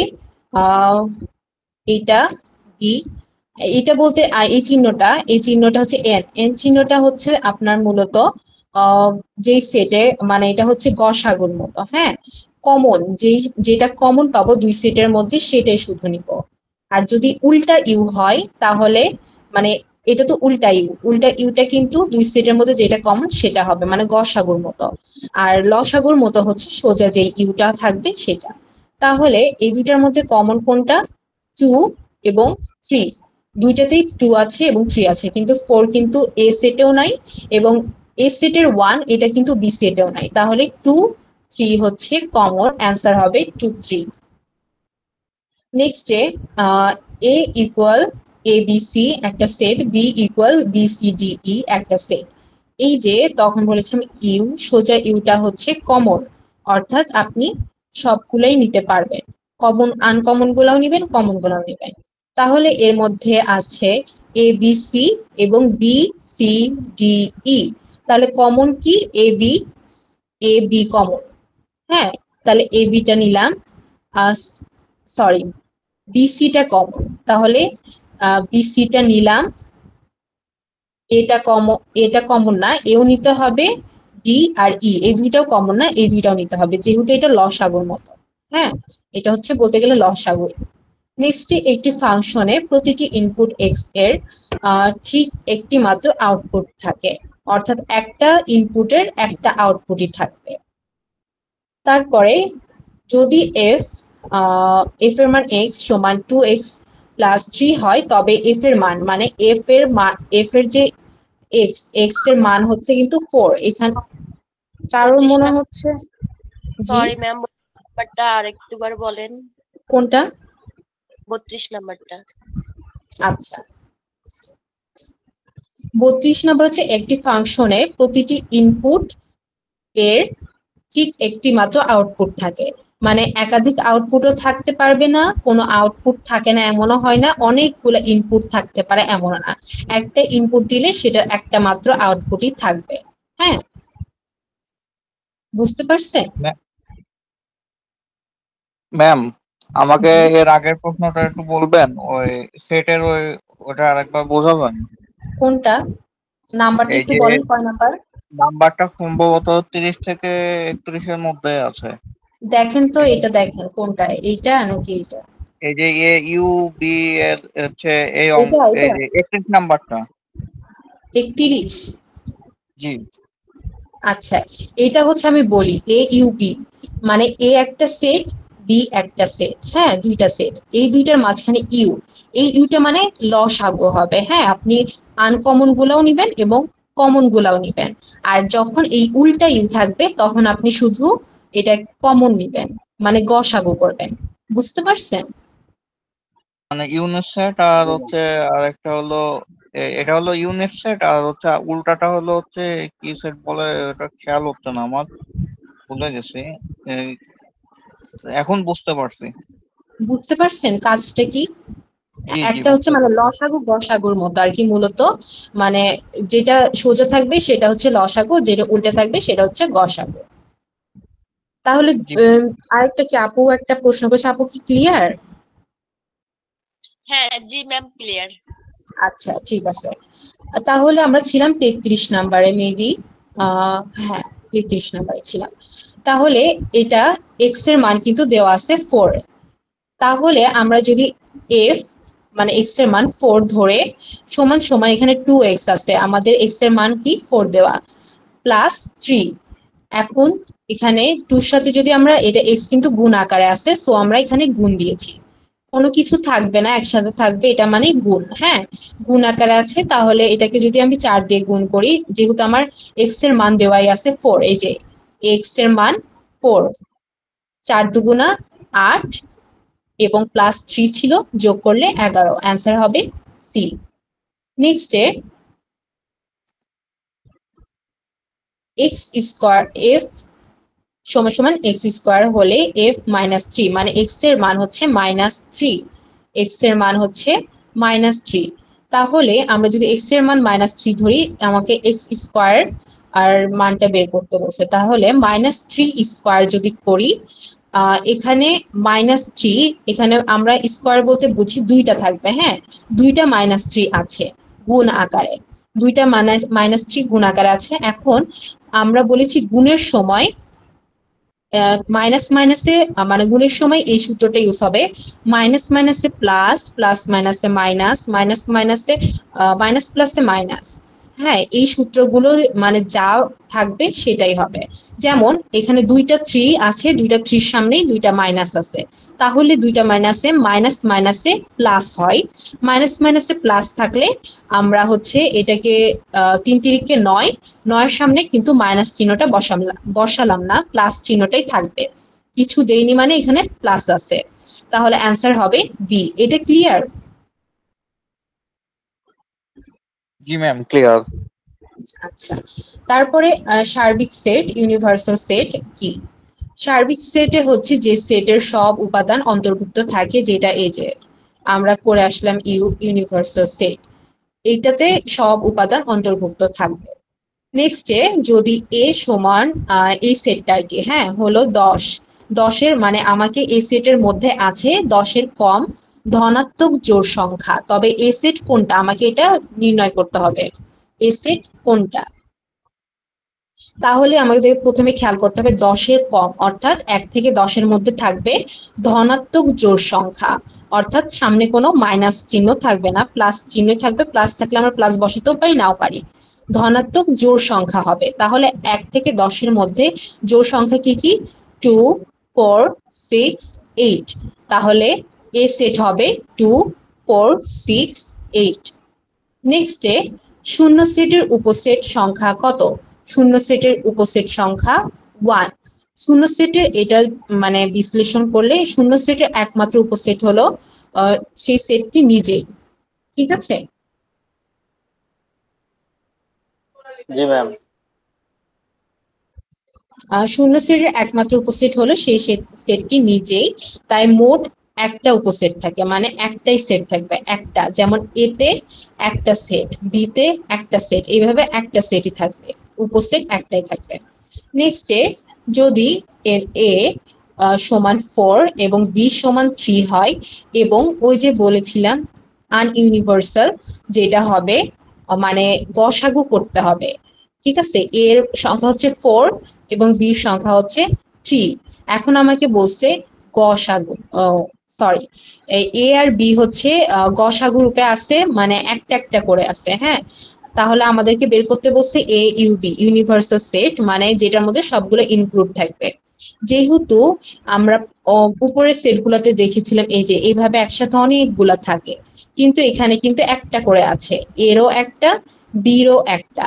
এটা বি, এটা বলতে এই চিহ্নটা হচ্ছে এন, এন চিহ্নটা হচ্ছে আপনার মূলত যেই সেটে, মানে এটা হচ্ছে গসাগুর মতো, হ্যাঁ কমন যেটা কমন পাবো দুই সেটের মধ্যে সেটাই শুধু নিব। আর যদি উল্টা ইউ হয় তাহলে মানে এটা তো উল্টা ইউটা কিন্তু দুই সেটের মধ্যে যেটা কমন সেটা হবে, মানে গসাগুর মতো। আর লসাগুর মতো হচ্ছে সোজা যে ইউটা থাকবে সেটা। তাহলে এই দুইটার মধ্যে কমন কোনটা? 2 এবং 3। দুইটাতেই 2 আছে এবং 3 আছে, কিন্তু 4 কিন্তু এ সেটেও নাই এবং এ সেটের 1 এটা কিন্তু বি সেটেও নাই। তাহলে 2 3 হচ্ছে কমন, অ্যান্সার হবে 2 3। নেক্সটে A equal A B C একটা set, B equal B C D E একটা সেট। এই যে তখন বলেছিলাম ইউ, সোজা ইউটা হচ্ছে কমন, অর্থাৎ আপনি সবগুলোই নিতে পারবেন, কমন আনকমন গুলাও নিবেন, কমন গুলাও নিবেন। তাহলে এর মধ্যে আছে এ বি সি এবং বি সি ডি ই। তাহলে কমন কি? A B common. হ্যাঁ, তাহলে এ বিটা নিলাম, সরি বিসিটা কমন, তাহলে বিসিটা নিলাম। এটা কমন না, এও নিতে হবে। ডি আর ই এই দুইটাও কমন না, এই দুইটাও নিতে হবে, যেহেতু এটা লসাগুর মতো। হ্যাঁ, এটা হচ্ছে বলতে গেলে লসাগু। নেক্সট, একটি ফাংশনে প্রতিটি ইনপুট এক্স এর ঠিক একটি মাত্র আউটপুট থাকে, অর্থাৎ একটা ইনপুটের একটা আউটপুটই থাকবে। তারপরে যদি এফ এর মান এক্স সমান 2x প্লাস 3 হয়, তবে এফ এর মান মানে এফ এর যে এক্স এর মান হচ্ছে কিন্তু 4। এখানে কারোর 32 মনে নাম্বার। হচ্ছে, জি সরি ম্যাম, নাম্বারটা আরেকটুবার বলেন। কোনটা? 32 নাম্বারটা। আচ্ছা, 32 নম্বর হচ্ছে একটি ফাংশনে প্রতিটি ইনপুট এর ঠিক একটি মাত্র আউটপুট থাকে, মানে একাধিক আউটপুটও থাকতে পারবে না, কোনো আউটপুট থাকে না এমনও হয় না, অনেকগুলো ইনপুট থাকতে পারে এমন না। একটা ইনপুট দিলে সেটার একটা মাত্র আউটপুটই থাকবে। হ্যাঁ, বুঝতে পারছেন? ম্যাম, আমাকে জি, এর আগের প্রশ্নটা একটু বলবেন, ওই সেটের ওটা আরেকবার বোঝাবেন। কোনটা? নাম্বারটা এই একটু যে বলেন, কয় নাম্বার? নাম্বারটা সম্ভবত 30 থেকে 31-এর মধ্যে আছে। দেখেন তো, এটা এটা দেখেন কোনটা, এইটা নাকি এইটা? এই যে এ ইউ বি এর হচ্ছে এটা এই এটা যে 31 নাম্বারটা। 31। জি। আচ্ছা, এটা হচ্ছে আমি বলি এ ইউ বি, মানে এ একটা সেট, বি একটা সেট, হ্যাঁ দুইটা সেট, এই দুইটার মাঝখানে ইউ, এই ইউটা মানে লসাগু হবে। হ্যাঁ, আপনি আনকমন গুলাও নিবেন এবং কমন গুলাও নিবেন। আর যখন এই উল্টা ইউ থাকবে তখন আপনি শুধু এটা কমন নিবেন, মানে গসাগু করবেন। বুঝতে পারছেন? মানে ইউনিট সেট আর হচ্ছে আরেকটা হলো এটা হলো ইউনিট সেট, আর হচ্ছে উল্টাটা হলো হচ্ছে কি সেট বলে, এটা খেয়াল হচ্ছে না আমার, ভুলে গেছি। এই, এখন বুঝতে পারছি। বুঝতে পারছেন কাজটা কি? জি জি, একটা হচ্ছে বুঝতে মানে পারছি। লসাগু গসাগুর মতো আর কি, মূলত মানে যেটা সোজা থাকবে সেটা হচ্ছে লসাগু, যেটা উল্টে থাকবে সেটা হচ্ছে গসাগু। তাহলে জি আরেকটা কি, আপু একটা প্রশ্ন করছে, আপু কি ক্লিয়ার? হ্যাঁ জি ম্যাম, ক্লিয়ার। আচ্ছা ঠিক আছে। তাহলে আমরা ছিলাম 33 নাম্বারে মেবি, হ্যাঁ 33 নাম্বারে ছিলাম। তাহলে এটা এক্স এর মান কিন্তু দেওয়া আছে 4। তাহলে আমরা যদি এফ মানে এক্স এর মান 4 ধরে সমান সমান, এখানে 2x আছে, আমাদের এক্স এর মান কি 4 দেওয়া, প্লাস 3। এখন এখানে 2 সাথে যদি আমরা, এটা এক্স কিন্তু গুণ আকারে আছে, সো আমরা এখানে গুণ দিয়েছি, কোনো কিছু থাকবে না একসাথে থাকবে, এটা মানে গুণ। হ্যাঁ, গুণ আকারে আছে, তাহলে এটাকে যদি আমি 4 দিয়ে গুণ করি, যেহেতু আমার এক্স এর মান দেওয়াই আছে 4, এই যে এক্স এর মান 4, 4 দুগুণা 8 এবং প্লাস 3 ছিল, যোগ করলে 11, অ্যান্সার হবে সি। নেক্সটে এক্স স্কোয়ার এফ সমান সমান এক্স স্কোয়ার হলে এফ মাইনাস 3, মানে এক্স এর মান হচ্ছে -3, এক্স এর মান হচ্ছে -3। তাহলে আমরা যদি এক্স এর মান -3 ধরি, আমাকে এক্স স্কোয়ার আর মানটা বের করতে বলছে, তাহলে -3 স্কোয়ার যদি করি, এখানে -3, এখানে আমরা স্কোয়ার বলতে বুঝি দুইটা থাকবে। হ্যাঁ, দুইটা -3 আছে গুণ আকারে, দুইটা -3 গুণ আকারে আছে। এখন আমরা বলেছি গুণের সময় মাইনাস মাইনাসে মানে গুণের সময় এই সূত্রটা ইউজ হবে, মাইনাস মাইনাসে প্লাস, প্লাস মাইনাসে মাইনাস, মাইনাস মাইনাসে মাইনাস প্লাসে মাইনাস। হ্যাঁ, এই সূত্রগুলো মানে যা থাকবে সেটাই হবে। যেমন এখানে দুইটা 3 আছে, দুইটা 3 সামনেই দুইটা মাইনাস আছে, তাহলে দুইটা মাইনাসে মাইনাস মাইনাসে প্লাস হয়। মাইনাস মাইনাসে প্লাস থাকলে আমরা হচ্ছে এটাকে 3 তিরিকে 9, 9 সামনে কিন্তু মাইনাস চিহ্নটা বসালাম না, প্লাস চিহ্নটাই থাকবে। কিছু দেইনি মানে এখানে প্লাস আছে, তাহলে অ্যান্সার হবে বি। এটা ক্লিয়ার? জি ম্যাম, ক্লিয়ার। আচ্ছা, তারপরে সার্বিক সেট, ইউনিভার্সাল সেট কি? সার্বিক সেটে হচ্ছে যে সেটের সব উপাদান অন্তর্ভুক্ত থাকে, যেটা এই যে আমরা করে আসলাম ইউনিভার্সাল সেট, এইটাতে সব উপাদান অন্তর্ভুক্ত থাকবে। নেক্সটে যদি এ সমান এই সেটটা আর কি, হ্যাঁ হলো 10, 10-এর মানে আমাকে এই সেটের মধ্যে আছে 10-এর কম ধনাত্মক জোড় সংখ্যা, তবে এ সেট কোনটা আমাকে এটা নির্ণয় করতে হবে, এ সেট কোনটা। তাহলে আমাদের প্রথমে খেয়াল করতে হবে 10-এর কম, অর্থাৎ 1 থেকে 10-এর মধ্যে থাকবে ধনাত্মক জোড় সংখ্যা, অর্থাৎ সামনে কোনো মাইনাস চিহ্ন থাকবে না, প্লাস চিহ্ন থাকবে, প্লাস থাকলে আমরা প্লাস বসাতেও পারি নাও পারি। ধনাত্মক জোড় সংখ্যা হবে, তাহলে 1 থেকে 10-এর মধ্যে জোড় সংখ্যা কি কি? 2, 4, 6, 8। তাহলে এ সেট হবে 2, 4, 6, 8। নেক্সটে শূন্য সেটের উপসেট সংখ্যা কত? শূন্য সেটের উপসেট সংখ্যা 1। শূন্য সেটের এটা মানে বিশ্লেষণ করলে শূন্য সেটের একমাত্র উপসেট হলো সেই সেটটি নিজেই। ঠিক আছে? জি ম্যাম। শূন্য সেটের একমাত্র উপসেট হলো সেই সেটটি নিজেই, তাই মোট একটা উপসেট থাকে, মানে একটাই সেট থাকবে একটা, যেমন এতে একটা সেট, বিতে একটা সেট, এইভাবে একটা সেটই থাকবে, উপসেট একটাই থাকবে। নেক্সটে যদি এর এ সমান 4 এবং বি সমান 3 হয়, এবং ওই যে বলেছিলাম আনইউনিভার্সাল, যেটা হবে মানে গসাগু করতে হবে। ঠিক আছে, এর সংখ্যা হচ্ছে 4 এবং বির সংখ্যা হচ্ছে 3। এখন আমাকে বলছে গসাগু, সরি, এ আর বি হচ্ছে গসাগু রূপে আছে, মানে একটা একটা করে আছে। হ্যাঁ, তাহলে আমাদেরকে বের করতে বলছে A U B, universal set, মানে যেটার মধ্যে সবগুলো ইনক্লুড থাকবে। যেহেতু আমরা উপরের সেটগুলোতে দেখেছিলাম এই যে এইভাবে একসাথে অনেকগুলা থাকে, কিন্তু এখানে কিন্তু একটা করে আছে, এরও একটা, বিরও একটা।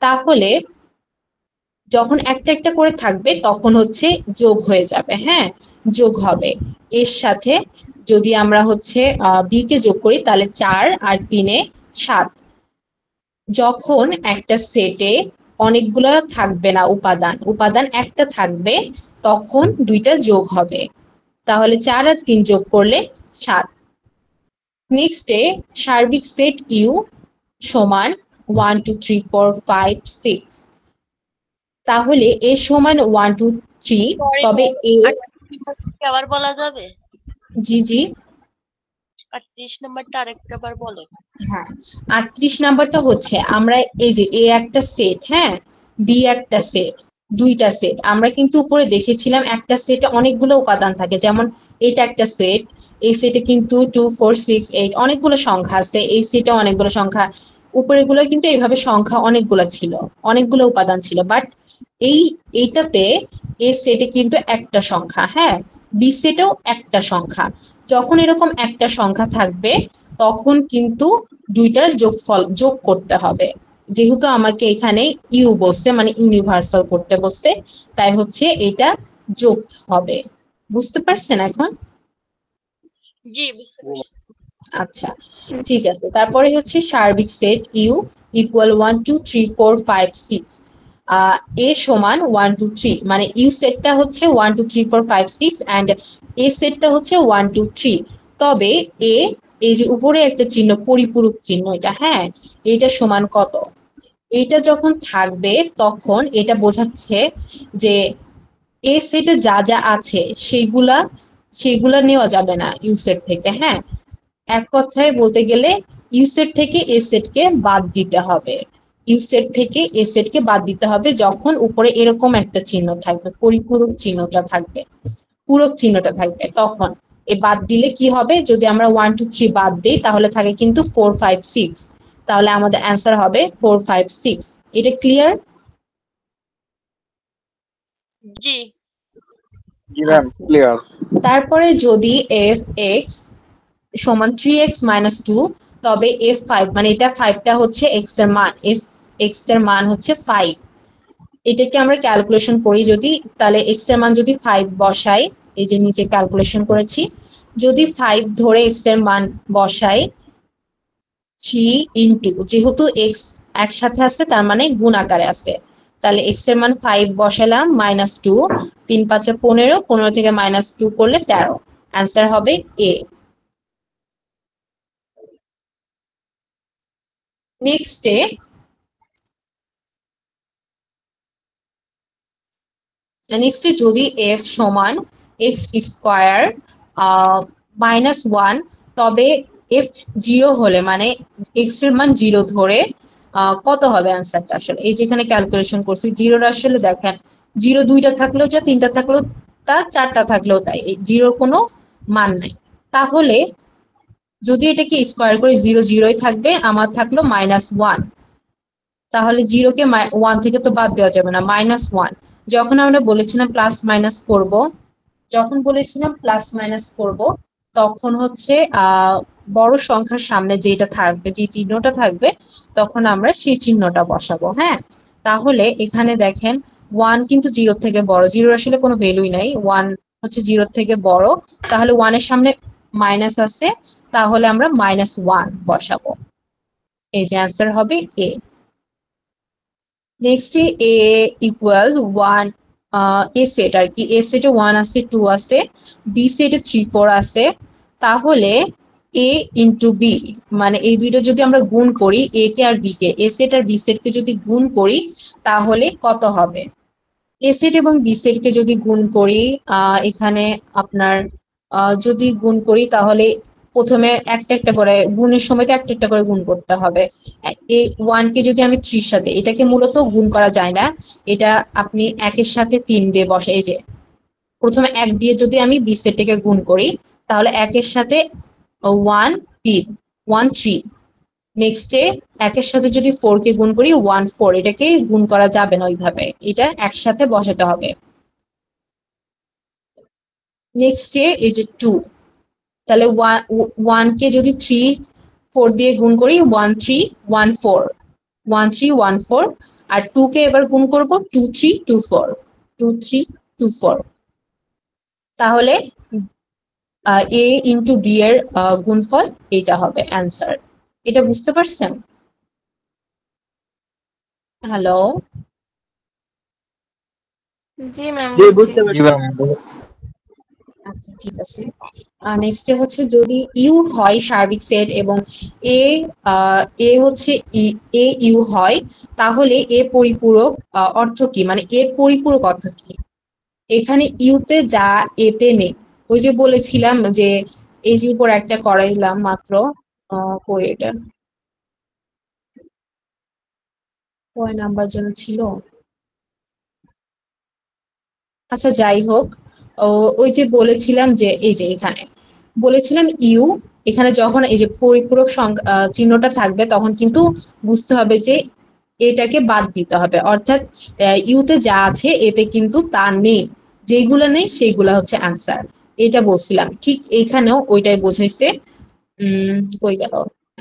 তাহলে যখন একটা একটা করে থাকবে তখন হচ্ছে যোগ হয়ে যাবে। হ্যাঁ, যোগ হবে এর সাথে। যদি আমরা হচ্ছে বি কে যোগ করি তাহলে 4 আর 3-এ 7। যখন একটা সেটে অনেকগুলো থাকবে না উপাদান, উপাদান একটা থাকবে, তখন দুইটা যোগ হবে, তাহলে 4 আর 3 যোগ করলে 7। নেক্সটে সার্বিক সেট ইউ সমান 1 2 3 4 5 6। তাহলে এ সমান 1 2 3, তবে এ, আবার বলা যাবে? জি জি, 38 নাম্বারটা আরেকটা বার বলেন। হ্যাঁ 38 নাম্বারটা হচ্ছে আমরা এই যে এ একটা সেট, হ্যাঁ বি একটা সেট, দুইটা সেট। আমরা কিন্তু উপরে দেখেছিলাম একটা সেটে অনেকগুলো উপাদান থাকে, যেমন এটা একটা সেট, এই সেটে কিন্তু 2 4 6 8 অনেকগুলো সংখ্যা আছে, এই সেটে অনেকগুলো সংখ্যা, উপরেগুলো কিন্তু এইভাবে সংখ্যা অনেকগুলো ছিল, অনেকগুলো উপাদান ছিল, বাট এইটাতে এ সেটে কিন্তু একটা সংখ্যা, হ্যাঁ বি সেটেও একটা সংখ্যা। যখন এরকম একটা সংখ্যা থাকবে তখন কিন্তু দুইটার যোগফল যোগ করতে হবে। যেহেতু আমাকে এখানে ইউ বলছে মানে ইউনিভার্সাল করতে বলছে, তাই হচ্ছে এটা যোগ হবে। বুঝতে পারছেন এখন? জি, বুঝতে পারছি। আচ্ছা, ঠিক আছে। তারপরে হচ্ছে সার্বিক সেট ইউ ইকুয়াল 1 2 3 4 5 6। এ সমান 1 2 3, মানে ইউ সেটটা হচ্ছে 1 2 3 4 5 6 এন্ড এ সেটটা হচ্ছে 1 2 3। তবে এ, এই যে উপরে একটা চিহ্ন পরিপূরক চিহ্ন, এটা হ্যাঁ, এটা সমান কত? এটা যখন থাকবে তখন এটা বোঝাচ্ছে যে এ সেটে যা যা আছে সেগুলা সেগুলা নেওয়া যাবে না ইউ সেট থেকে। হ্যাঁ, এক কথায় বলতে গেলে ইউ সেট থেকে এ সেটকে বাদ দিতে হবে। ইউ সেট থেকে এ সেটকে বাদ দিতে হবে যখন উপরে এরকম একটা চিহ্ন থাকবে, পরিপূরক চিহ্নটা থাকবে, পূরক চিহ্নটা থাকবে, তখন এ বাদ দিলে কি হবে, যদি আমরা 1 2 3 বাদ দিই তাহলে থাকে কিন্তু 4 5 6, তাহলে আমাদের অ্যান্সার হবে 4 5 6। এটা ক্লিয়ার? জি। জি ম্যাম, ক্লিয়ার। তারপরে যদি f(x) সমান 3x - 2, তবে f5 মানে এটা 5টা হচ্ছে x এর মান, f(x) এর মান হচ্ছে 5। এটাকে আমরা ক্যালকুলেশন করি যদি, তাহলে x এর মান যদি 5 বসাই, এই যে নিচে ক্যালকুলেশন করেছি, যদি 5 ধরে x এর মান বসাই, 3 ইন্টু, যেহেতু x একসাথে আছে তার মানে গুণ আকারে আছে, তাহলে x এর মান 5 বসালাম -2, 3 5 15, 15 থেকে -2 করলে 13, অ্যান্সার হবে এ। নেক্সটে যদি f সমান x স্কোয়ার -1, তবে f 0 হলে মানে x এর মান 0 ধরে কত হবে অ্যান্সারটা? আসলে এই যেখানে ক্যালকুলেশন করছি, 0 আসলে দেখেন 0 2টা থাকলেও যা, 3টা থাকলেও তা, 4টা থাকলেও তাই, এই 0 কোনো মান নাই। তাহলে যদি এটাকে স্কোয়ার করে 0 0ই থাকবে, আমার থাকলো -1, তাহলে 0কে 1 থেকে তো বাদ দেওয়া যাবে না, -1। যখন আমরা বলেছিলাম প্লাস মাইনাস করব, তখন হচ্ছে বড় সংখ্যার সামনে যেটা থাকবে, যে চিহ্নটা থাকবে, তখন আমরা সেই চিহ্নটা বসাবো। হ্যাঁ, তাহলে এখানে দেখেন 1 কিন্তু 0 থেকে বড়, 0 আসলে কোনো ভ্যালুই নাই, 1 হচ্ছে 0 থেকে বড়, তাহলে 1 এর সামনে মাইনাস আছে, তাহলে আমরা -1 বসাবো। এই যে অ্যান্সার হবে এ। নেক্সট এ ইকুয়াল 1, এ সেট আর কি, এ সেটে 1 আছে, 2 আছে, বি সেটে 3 4 আছে, তাহলে এ ইন্টু বি মানে এই দুইটা যদি আমরা গুণ করি, এ কে আর বি কে, এ সেট আর বি সেটকে যদি গুণ করি তাহলে কত হবে? এ সেট এবং বি সেটকে যদি গুণ করি, এখানে আপনার যদি গুণ করি তাহলে প্রথমে একটা একটা করে গুণের সময় তো একটা একটা করে গুণ করতে হবে। এই 1 কে যদি আমি 3 সাথে, এটাকে মূলত গুণ করা যায় না, এটা আপনি 1 এর সাথে 3 দিয়ে বসে, এই যে প্রথমে 1 দিয়ে যদি আমি বি সেটটাকে গুণ করি, তাহলে 1 এর সাথে 1 3, 1 3, নেক্সটে 1 এর সাথে যদি 4 কে গুণ করি 1 4, এটাকে গুণ করা যাবে না ওইভাবে, এটা একসাথে বসাতে হবে। নেক্সটে এই যে 2, তাহলে 1 কে যদি 3 4 দিয়ে গুণ করি 1 3 1 4, 1 3 1 4, আর 2 কে এবার গুণ করব 2 3 2 4, 2 3 2 4, তাহলে এ ইন্টু বি এর গুণফল এটা হবে অ্যান্সার। এটা বুঝতে পারছেন? হ্যালো, জি ম্যাম, জি বুঝছি। বুঝতে জি পারছি। ম্যাম। আচ্ছা ঠিক আছে। নেক্সট হচ্ছে যদি ইউ হয় সার্বিক সেট এবং এ হচ্ছে এ ইউ হয়, তাহলে এ পরিপূরক অর্থ কি, মানে এর পরিপূরক অর্থ কি? এখানে ইউতে যা এতে নেই, ওই যে বলেছিলাম যে এই যে উপর একটা করাইলাম মাত্র, কই এটা কয় নাম্বার যেন ছিল, আচ্ছা যাই হোক, ওই যে বলেছিলাম যে এই যে এখানে বলেছিলাম ইউ, এখানে যখন এই যে পরিপূরক চিহ্নটা থাকবে তখন কিন্তু বুঝতে হবে যে এটাকে বাদ দিতে হবে, অর্থাৎ ইউতে যা আছে এতে কিন্তু তা নেই, যেগুলো নেই সেইগুলা হচ্ছে অ্যান্সার, এটা বলছিলাম। ঠিক এখানেও ওইটাই বোঝাইছে। কই গেল,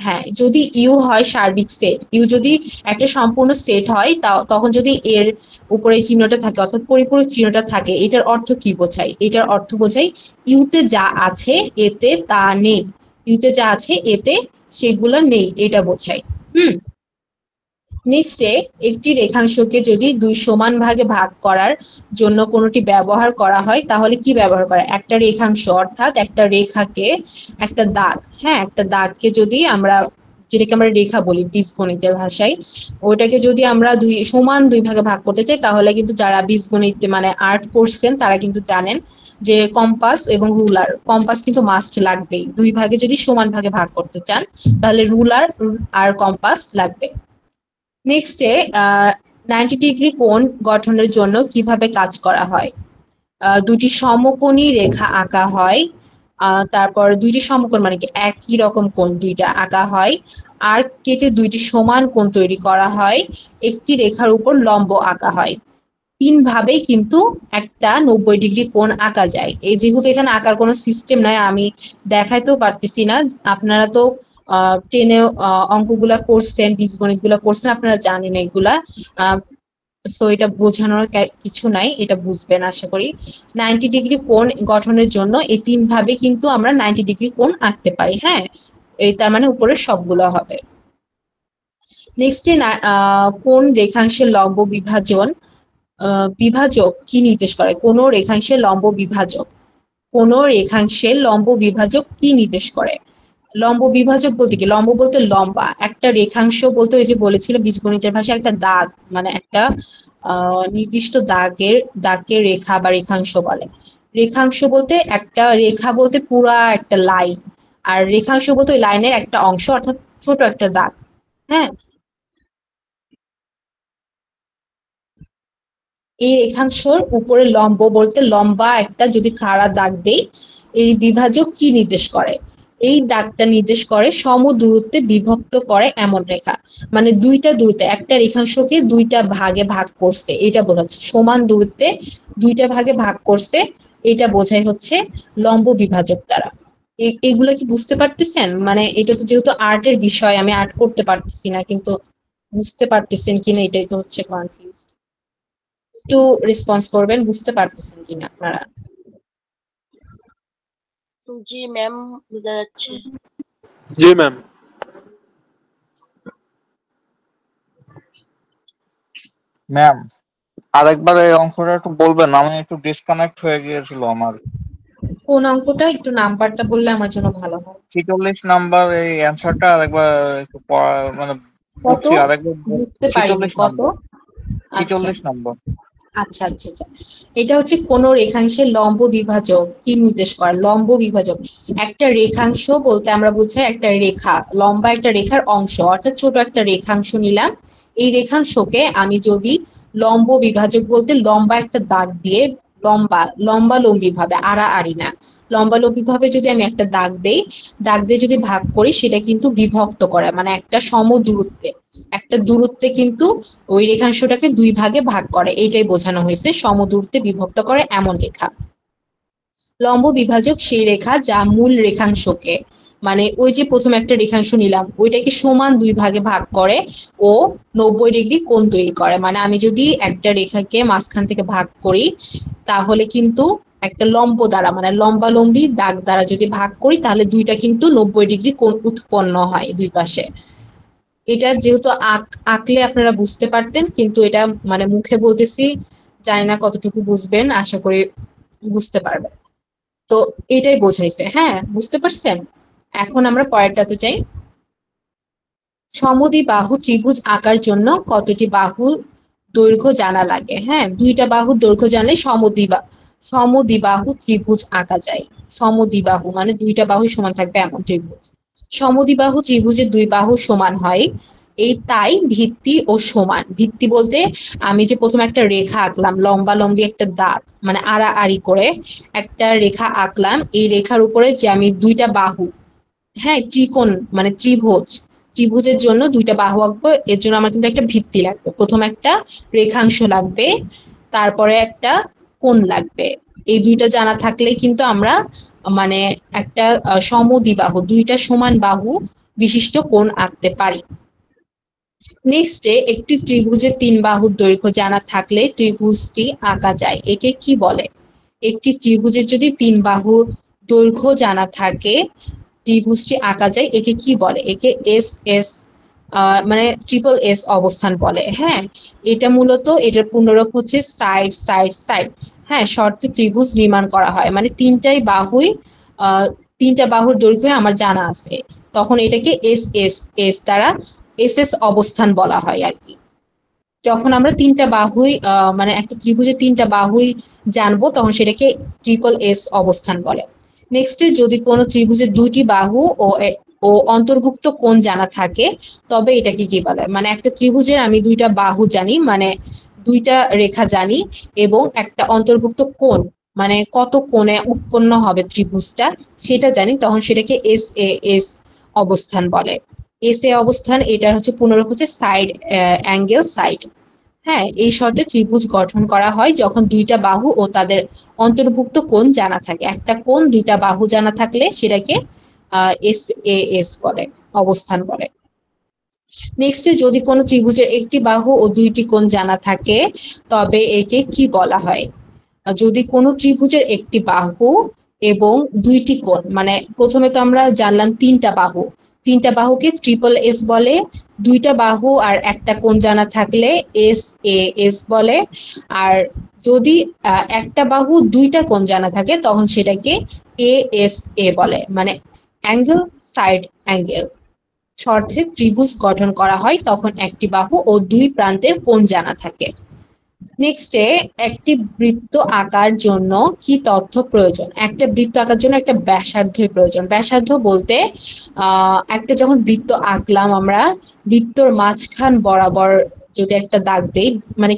হ্যাঁ, যদি ইউ হয় সার্বিক সেট, ইউ যদি একটা সম্পূর্ণ সেট হয় তখন যদি এর উপরে চিহ্নটা থাকে অর্থাৎ পরিপূরক চিহ্নটা থাকে, এটার অর্থ কি বোঝায়? এটার অর্থ বোঝায় ইউতে যা আছে এতে তা নেই, ইউতে যা আছে এতে সেগুলো নেই, এটা বোঝায়। নেক্সটে একটি রেখাংশকে যদি 2 সমান ভাগে ভাগ করার জন্য কোনোটি ব্যবহার করা হয় তাহলে কি ব্যবহার করা? একটা রেখাংশ অর্থাৎ একটা রেখাকে, একটা দাগ, হ্যাঁ একটা দাগকে যদি আমরা, যেটাকে আমরা রেখা বলি বীজগণিতের ভাষায়, ওইটাকে যদি আমরা সমান 2 ভাগে ভাগ করতে চাই, তাহলে কিন্তু যারা বীজগণিত মানে আর্ট করছেন তারা কিন্তু জানেন যে কম্পাস এবং রুলার, কম্পাস কিন্তু মাস্ট লাগবেই, 2 ভাগে যদি সমান ভাগে ভাগ করতে চান তাহলে রুলার আর কম্পাস লাগবে। নেক্সটে 90 ডিগ্রি কোণ গঠনের জন্য কিভাবে কাজ করা হয়? দুটি সমকোণী রেখা আঁকা হয়, তারপর দুইটি সমকোণ মানে কি একই রকম কোণ দুইটা আঁকা হয়, আর কেটে দুইটি সমান কোণ তৈরি করা হয়, একটি রেখার উপর লম্ব আঁকা হয়। 3 ভাবেই কিন্তু একটা 90 ডিগ্রি কোণ আঁকা যায়। এই যেহেতু এখানে আঁকার কোনো সিস্টেম নাই, আমি দেখাইতেও পারতেছি না। আপনারা তো 10-এ অঙ্কগুলা করছেন, বীজগণিতগুলা করছেন, আপনারা জানেন এগুলা। সো এটা বোঝানোর কিছু নাই, এটা বুঝবেন আশা করি। 90 ডিগ্রি কোণ গঠনের জন্য এই 3 ভাবে কিন্তু আমরা 90 ডিগ্রি কোণ আঁকতে পারি। হ্যাঁ, এই তার মানে উপরের সবগুলো হবে। নেক্সট কোন রেখাংশের লম্ব বিভাজন বিভাজক কি নির্দেশ করে? কোন রেখাংশের লম্ব বিভাজক, কোন রেখাংশের লম্ব বিভাজক কি নির্দেশ করে? লম্ব বিভাজক বলতে কি? লম্ব বলতে লম্বা, একটা রেখাংশ বলতে ওই যে বলেছিল বীজগণিতের ভাষায় একটা দাগ, মানে একটা নির্দিষ্ট দাগকে রেখা বা রেখাংশ বলে। রেখাংশ বলতে একটা রেখা বলতে পুরা একটা লাইন, আর রেখাংশ বলতে ওই লাইনের একটা অংশ, অর্থাৎ ছোট একটা দাগ। হ্যাঁ, এই রেখাংশের উপরে লম্ব বলতে লম্বা একটা যদি খাড়া দাগ দেই, এই বিভাজক কি নির্দেশ করে? এই দাগটা নির্দেশ করে সমদূরত্বে বিভক্ত করে এমন রেখা। মানে দুইটা দূরত্বে, একটা রেখাংশকে দুইটা ভাগে ভাগ করছে, এটা বোঝাচ্ছে। সমান দূরত্বে দুইটা ভাগে ভাগ করছে, এটা বোঝাই হচ্ছে লম্ব বিভাজক দ্বারা। এগুলা কি বুঝতে পারতেছেন? মানে এটা তো যেহেতু আর্টের বিষয়, আমি আর্ট করতে পারতেছি না, কিন্তু বুঝতে পারতেছেন কিনা এটাই তো হচ্ছে কনফিউজ। একটু রেসপন্স করবেন, বুঝতে পারতেছেন কিনা আপনারা? জি ম্যাম, বোঝা যাচ্ছে। জি ম্যাম। ম্যাম, আরেকবার এই অঙ্কটা একটু বলবেন? আমি একটু ডিসকানেক্ট হয়ে গিয়েছিল আমার। কোন অঙ্কটা? একটু নাম্বারটা বললে আমার জন্য ভালো হয়। 46 নাম্বার এই অ্যান্সারটা আরেকবার একটু মানে কত? বুঝছি, আরেকবার বুঝতে পারিনি 46 কত। নাম্বার। আচ্ছা 46 নাম্বার। আচ্ছা আচ্ছা আচ্ছা, এটা হচ্ছে কোন রেখাংশের লম্ব বিভাজক কি নির্দেশ করে? লম্ব বিভাজক একটা রেখাংশ বলতে আমরা বুঝাই একটা রেখা, লম্বা একটা রেখার অংশ, অর্থাৎ ছোট একটা রেখাংশ নিলাম। এই রেখাংশকে আমি যদি লম্ব বিভাজক বলতে লম্বা একটা দাগ দিয়ে, লম্বালম্বি ভাবে, আড়াআড়ি না, লম্বালম্বি ভাবে যদি আমি একটা দাগ দেই, দাগ দিয়ে যদি ভাগ করি, সেটা কিন্তু বিভক্ত করে, মানে একটা একটা দূরত্বে কিন্তু ওই রেখাংশটাকে দুই ভাগে ভাগ করে, এইটাই বোঝানো হয়েছে সমদূরত্বে বিভক্ত করে এমন রেখা। লম্ব বিভাজক সেই রেখা যা মূল রেখাংশকে, মানে ওই যে প্রথম একটা রেখাংশ নিলাম, ওইটাকে সমান দুই ভাগে ভাগ করে ও 90 ডিগ্রি কোণ তৈরি করে। মানে আমি যদি একটা রেখাকে মাঝখান থেকে ভাগ করি, তাহলে কিন্তু একটা লম্ব দ্বারা, মানে লম্বালম্বি দাগ দ্বারা যদি ভাগ করি, তাহলে দুইটা কিন্তু 90 ডিগ্রি কোণ উৎপন্ন হয় দুই পাশে। এটা যেহেতু আঁকলে আপনারা বুঝতে পারতেন, কিন্তু এটা মানে মুখে বলতেছি, জানি না কতটুকু বুঝবেন, আশা করি বুঝতে পারবেন। তো এটাই বোঝাইছে। হ্যাঁ, বুঝতে পারছেন? এখন আমরা পরেরটাতে যাই। সমদ্বিবাহু ত্রিভুজ আঁকার জন্য কতটি বাহুর দৈর্ঘ্য জানা লাগে? হ্যাঁ, দুইটা বাহুর দৈর্ঘ্য জানলে সমদ্বিবাহু ত্রিভুজ আঁকা যায়। সমদ্বিবাহু মানে দুইটা বাহু সমান থাকবে এমন ত্রিভুজ। সমদ্বিবাহু ত্রিভুজের দুই বাহু সমান হয়, এই তাই ভিত্তি ও সমান। ভিত্তি বলতে আমি যে প্রথমে একটা রেখা আঁকলাম, লম্বালম্বি একটা দাগ, মানে আড়াআড়ি করে একটা রেখা আঁকলাম, এই রেখার উপরে যে আমি দুইটা বাহু, হ্যাঁ ত্রিকোণ মানে ত্রিভুজের জন্য দুইটা বাহু আঁকবো, এর জন্য আমার কিন্তু একটা ভিত্তি লাগবে, প্রথম একটা রেখাংশ লাগবে, তারপরে একটা কোণ লাগবে। এই দুইটা জানা থাকলে কিন্তু আমরা মানে একটা সমদ্বিবাহু, দুইটা সমান বাহু বিশিষ্ট কোণ আঁকতে পারি। নেক্সটে একটি ত্রিভুজের 3 বাহুর দৈর্ঘ্য জানা থাকলে ত্রিভুজটি আঁকা যায়, একে কি বলে? একটি ত্রিভুজের যদি 3 বাহুর দৈর্ঘ্য জানা থাকে, ত্রিভুজটি আঁকা যায়, একে কি বলে? একে এস এস মানে ট্রিপল এস অবস্থান বলে। হ্যাঁ, এটা মূলত এটার পূর্ণরূপ হচ্ছে সাইড সাইড সাইড। হ্যাঁ, শর্তে ত্রিভুজ নির্মাণ করা হয়, মানে তিনটা বাহুর দৈর্ঘ্য আমার জানা আছে, তখন এটাকে এস এস এস দ্বারা এস এস অবস্থান বলা হয় আর কি। যখন আমরা তিনটা বাহুই মানে একটা ত্রিভুজের 3টা বাহুই জানবো, তখন সেটাকে ট্রিপল এস অবস্থান বলে। নেক্সট, যদি কোনো ত্রিভুজের 2টি বাহু ও ও অন্তর্ভুক্ত কোণ জানা থাকে তবে এটাকে কি বলে, মানে একটা ত্রিভুজের আমি দুইটা বাহু জানি, মানে দুইটা রেখা জানি, এবং একটা অন্তর্ভুক্ত কোণ মানে কত কোণে উৎপন্ন হবে ত্রিভুজটা সেটা জানি, তখন সেটাকে এস এ এস অবস্থান বলে। এস এ অবস্থান এটার হচ্ছে পুনরূপ হচ্ছে সাইড অ্যাঙ্গেল সাইড। হ্যাঁ, এই শর্তে ত্রিভুজ গঠন করা হয় যখন দুইটা বাহু ও তাদের অন্তর্ভুক্ত কোণ জানা থাকে। একটা কোণ দুইটা বাহু জানা থাকলে সেটাকে এস এ এস বলে, অবস্থান বলে। নেক্সট, যদি কোনো ত্রিভুজের একটি বাহু ও দুইটি কোণ জানা থাকে তবে একে কি বলা হয়? যদি কোনো ত্রিভুজের একটি বাহু এবং দুইটি কোণ, মানে প্রথমে তো আমরা জানলাম তিনটা বাহু, তিনটা বাহুকে ট্রিপল এস বলে, দুইটা বাহু আর একটা কোণ জানা থাকলে এস এ এস বলে, আর যদি একটা বাহু দুইটা কোণ জানা থাকে তখন সেটাকে এ এস এ বলে, মানে অ্যাঙ্গেল সাইড অ্যাঙ্গেল। শর্তে ত্রিভুজ গঠন করা হয় তখন একটি বাহু ও দুই প্রান্তের কোণ জানা থাকে। নেক্সটে, একটি বৃত্ত আঁকার জন্য কি তথ্য প্রয়োজন? একটা বৃত্ত আঁকার জন্য একটা ব্যাসার্ধের প্রয়োজন। ব্যাসার্ধ বলতে একটা যখন বৃত্ত আঁকলাম আমরা, বৃত্তর মাঝখান বরাবর যদি একটা দাগ দেই, মানে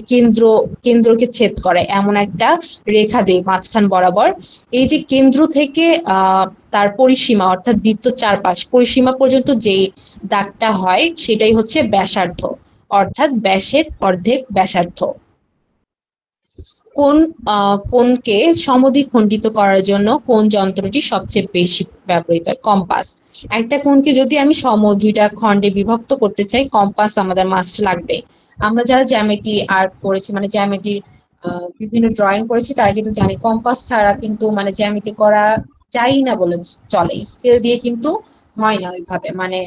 কেন্দ্রকে ছেদ করে এমন একটা রেখা দেই মাঝখান বরাবর, এই যে কেন্দ্র থেকে তার পরিসীমা অর্থাৎ বৃত্ত চারপাশ পরিসীমা পর্যন্ত যেই দাগটা হয় সেটাই হচ্ছে ব্যাসার্ধ, অর্থাৎ ব্যাসের অর্ধেক ব্যাসার্ধ। কোণকে সমদ্বিখণ্ডিত করার জন্য কোন যন্ত্রটি সবচেয়ে বেশি ব্যবহৃত হয়? কম্পাস। একটা কোণকে যদি আমি দুইটা খণ্ডে বিভক্ত করতে চাই, কম্পাস আমাদের মাস্ট লাগবে। আমরা যারা জ্যামিতি আর্ট করেছি, মানে জ্যামিতির বিভিন্ন ড্রয়িং করেছি, তারা কিন্তু জানি কম্পাস ছাড়া কিন্তু মানে জ্যামিতি করা যায় না বলে চলে। স্কেল দিয়ে কিন্তু হয় না ওইভাবে, মানে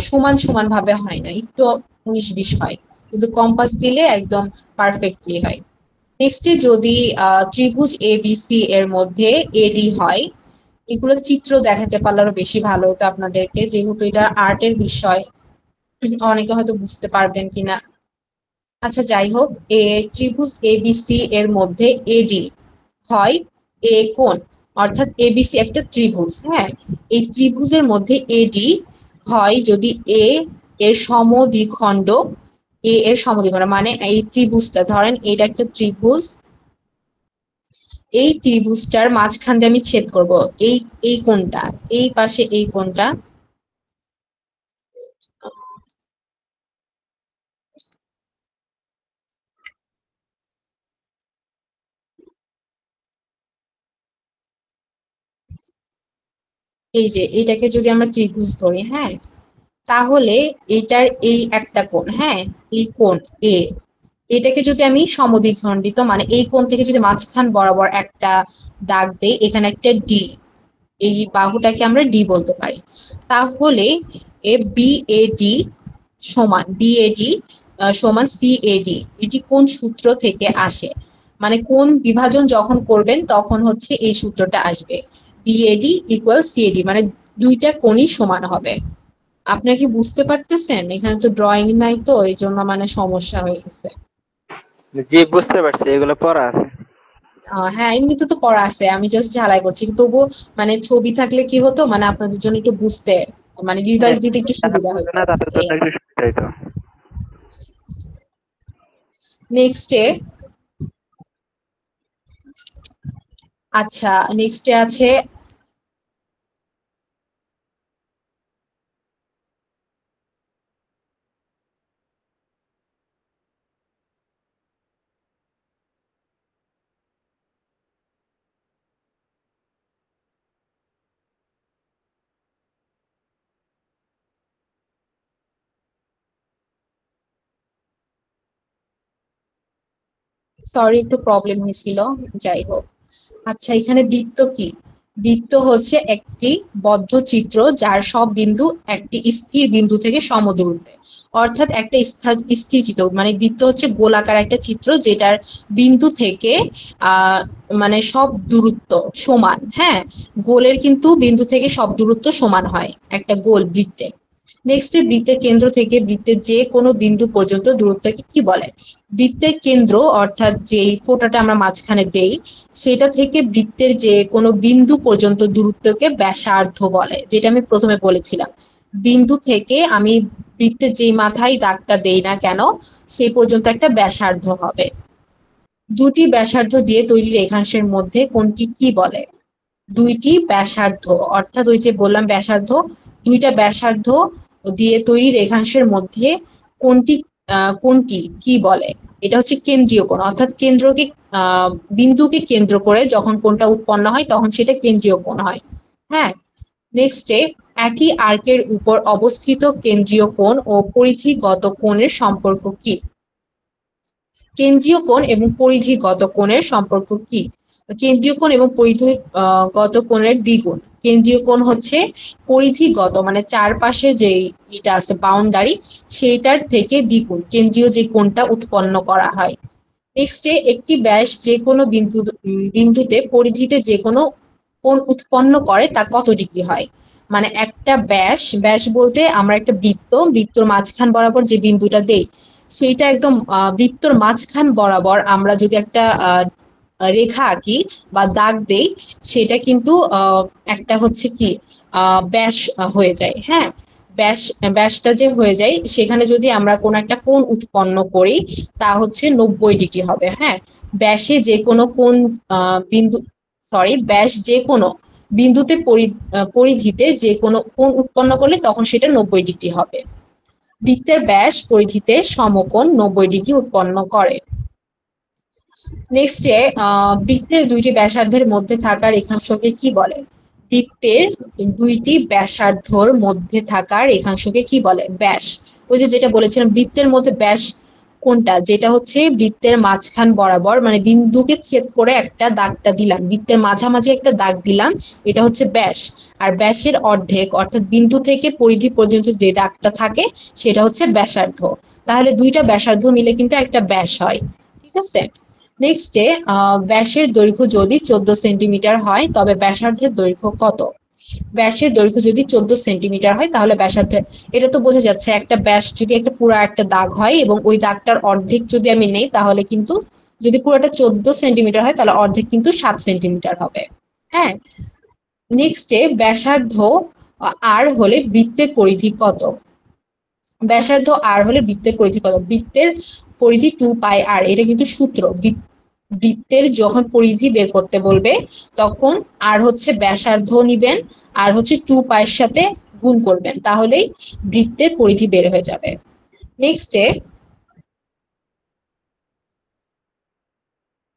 সমান সমান ভাবে হয় না, একটু 19-20 হয়, কিন্তু কম্পাস দিলে একদম পারফেক্টলি হয়। নেক্সট, যদি ত্রিভুজ এবিসি এর মধ্যে এডি হয়, এগুলো চিত্র দেখাতে পারলে আরো বেশি ভালো হতো আপনাদেরকে, যেহেতু এটা আর্টের বিষয়, অনেকে হয়তো বুঝতে পারবেন কিনা। আচ্ছা, যাই হোক, ত্রিভুজ এবিসি এর মধ্যে এডি হয় এ কোণ, অর্থাৎ এবিসি একটা ত্রিভুজ। হ্যাঁ, এই ত্রিভুজের মধ্যে এডি হয় যদি এ এর সমদ্বিখণ্ড, এ এর সমদ্বিখণ্ড মানে এই ত্রিভুজটা, ধরেন এটা একটা ত্রিভুজ, এই ত্রিভুজটার মাঝখান দিয়ে আমি ছেদ করব এই এই কোণটা, এই পাশে এই কোণটা, এই যে এটাকে যদি আমরা ত্রিভুজ ধরি, হ্যাঁ, তাহলে এটার এই একটা কোণ, হ্যাঁ, এই কোণ এ, এটাকে যদি আমি সমদ্বিখণ্ডিত মানে এই কোণ থেকে যদি মাঝখান বরাবর একটা দাগ দেই, এখানে একটা ডি, এই বাহুটাকে আমরা ডি বলতে পারি, তাহলে বিএডি সমান বিএডি সমান সিএডি। এটি কোন সূত্র থেকে আসে? মানে কোন বিভাজন যখন করবেন তখন হচ্ছে এই সূত্রটা আসবে, বিএডি ইকুয়াল সিএডি, মানে দুইটা কোণই সমান হবে। আপনারা কি বুঝতে পারতেছেন? এখানে তো ড্রয়িং নাই, তো এই জন্য মানে সমস্যা হয়ে গেছে। জি, বুঝতে পারছি, এগুলো পড়া আছে। হ্যাঁ, এমনিতে তো পড়া আছে, আমি জাস্ট ঝালাই করছি, তবুও মানে ছবি থাকলে কি হতো, মানে আপনাদের জন্য একটু বুঝতে, মানে রিভাইজ দিতে একটু সুবিধা হতো। না, তাদের জন্য একটু সুবিধা হইতো। নেক্সটে, আচ্ছা, নেক্সটে আছে সরি, একটু প্রবলেম হয়েছিল, যাই হোক। আচ্ছা, এখানে বৃত্ত কি? বৃত্ত হচ্ছে একটি বদ্ধ চিত্র যার সব বিন্দু একটি স্থির বিন্দু থেকে সমদূরত্বে, অর্থাৎ একটা স্থির চিত্র, মানে বৃত্ত হচ্ছে গোলাকার একটা চিত্র যেটার বিন্দু থেকে মানে সব দূরত্ব সমান। হ্যাঁ, গোলের কিন্তু বিন্দু থেকে সব দূরত্ব সমান হয় একটা গোল বৃত্তে। নেক্সট বৃত্তের কেন্দ্র থেকে বৃত্তের যে কোনো বিন্দু পর্যন্ত দূরত্বকে কি বলে? বৃত্তের কেন্দ্র অর্থাৎ যেই ফোঁটাটা আমরা মাঝখানে দেই সেটা থেকে বৃত্তের যে কোনো বিন্দু পর্যন্ত দূরত্বকে ব্যাসার্ধ বলে, যেটা আমি প্রথমে বলেছিলাম। বিন্দু থেকে আমি বৃত্তের যেই মাথায় দাগটা দেই না কেন সেই পর্যন্ত একটা ব্যাসার্ধ হবে। দুটি ব্যাসার্ধ দিয়ে তৈরি রেখাংশের মধ্যে কোনটি কি বলে? দুইটি ব্যাসার্ধ অর্থাৎ ওই যে বললাম ব্যাসার্ধ, দুইটা ব্যাসার্ধ দিয়ে তৈরি রেখাংশের মধ্যে কোনটি কোনটি কি বলে? এটা হচ্ছে কেন্দ্রীয় কোণ, অর্থাৎ কেন্দ্রকে বিন্দুকে কেন্দ্র করে যখন কোণটা উৎপন্ন হয় তখন সেটা কেন্দ্রীয় কোণ হয়। হ্যাঁ, নেক্সটে একই আর্কের উপর অবস্থিত কেন্দ্রীয় কোণ ও পরিধিগত কোণের সম্পর্ক কি? কেন্দ্রীয় কোণ এবং পরিধিগত কোণের সম্পর্ক কি? কেন্দ্রীয় কোণ এবং পরিধিগত কোণের দ্বিগুণ। কেন্দ্রীয় কোণ হচ্ছে পরিধিগত মানে চারপাশে যে এটা আছে বাউন্ডারি সেইটার থেকে দ্বিগুণ কেন্দ্রীয় যে কোণটা উৎপন্ন করা হয়। নেক্সটে একটি ব্যাস যে কোনো বিন্দুতে পরিধিতে যে কোনো কোণ উৎপন্ন করে তা কত ডিগ্রি হয়? মানে একটা ব্যাস বলতে আমরা একটা বৃত্তর মাঝখান বরাবর যে বিন্দুটা দেই সেইটা একদম বৃত্তর মাঝখান বরাবর আমরা যদি একটা রেখা আঁকি বা দাগ দেই সেটা কিন্তু একটা হচ্ছে কি ব্যাস হয়ে যায়। হ্যাঁ, ব্যাসটা যে হয়ে যায় সেখানে যদি আমরা কোনো একটা কোণ উৎপন্ন করি তা হচ্ছে 90 ডিগ্রি হবে। হ্যাঁ, ব্যাসে যে কোনো কোণ ব্যাস যে কোনো বিন্দুতে পরিধিতে যে কোনো কোণ উৎপন্ন করলে তখন সেটা 90 ডিগ্রি হবে। বৃত্তের ব্যাস পরিধিতে সমকোণ 90 ডিগ্রি উৎপন্ন করে। নেক্সটে বৃত্তের দুইটি ব্যাসার্ধের মধ্যে থাকা রেখাংশকে কি বলে? বৃত্তের দুইটি ব্যাসার্ধর মধ্যে থাকা রেখাংশকে কি বলে? ব্যাস। ওই যে যেটা বলেছিলাম বৃত্তের মধ্যে ব্যাস কোনটা, যেটা হচ্ছে বৃত্তের মাঝখান বরাবর মানে বিন্দুকে ছেদ করে একটা দাগটা দিলাম, বৃত্তের মাঝামাঝি একটা দাগ দিলাম, এটা হচ্ছে ব্যাস। আর ব্যাসের অর্ধেক অর্থাৎ বিন্দু থেকে পরিধি পর্যন্ত যে দাগটা থাকে সেটা হচ্ছে ব্যাসার্ধ। তাহলে দুইটা ব্যাসার্ধ মিলে কিন্তু একটা ব্যাস হয়। ঠিক আছে, নেক্সটে ব্যাসের দৈর্ঘ্য যদি 14 সেন্টিমিটার হয় তবে ব্যাসার্ধের দৈর্ঘ্য কত? ব্যাসের দৈর্ঘ্য যদি 14 সেন্টিমিটার হয় তাহলে ব্যাসার্ধের, এটা তো বোঝা যাচ্ছে একটা ব্যাস যদি একটা পুরো একটা দাগ হয় এবং ওই দাগটার অর্ধেক যদি আমি নেই তাহলে কিন্তু যদি পুরোটা 14 সেন্টিমিটার হয় তাহলে অর্ধেক কিন্তু 7 সেন্টিমিটার হবে। হ্যাঁ, নেক্সটে ব্যাসার্ধ আর হলে বৃত্তের পরিধি কত? ব্যাসার্ধ আর হলে বৃত্তের পরিধি কত? বৃত্তের পরিধি 2πr, এটা কিন্তু সূত্র। বৃত্তের যখন পরিধি বের করতে বলবে তখন আর হচ্ছে ব্যাসার্ধ নিবেন আর হচ্ছে 2π এর সাথে গুণ করবেন, তাহলেই বৃত্তের পরিধি বের হয়ে যাবে।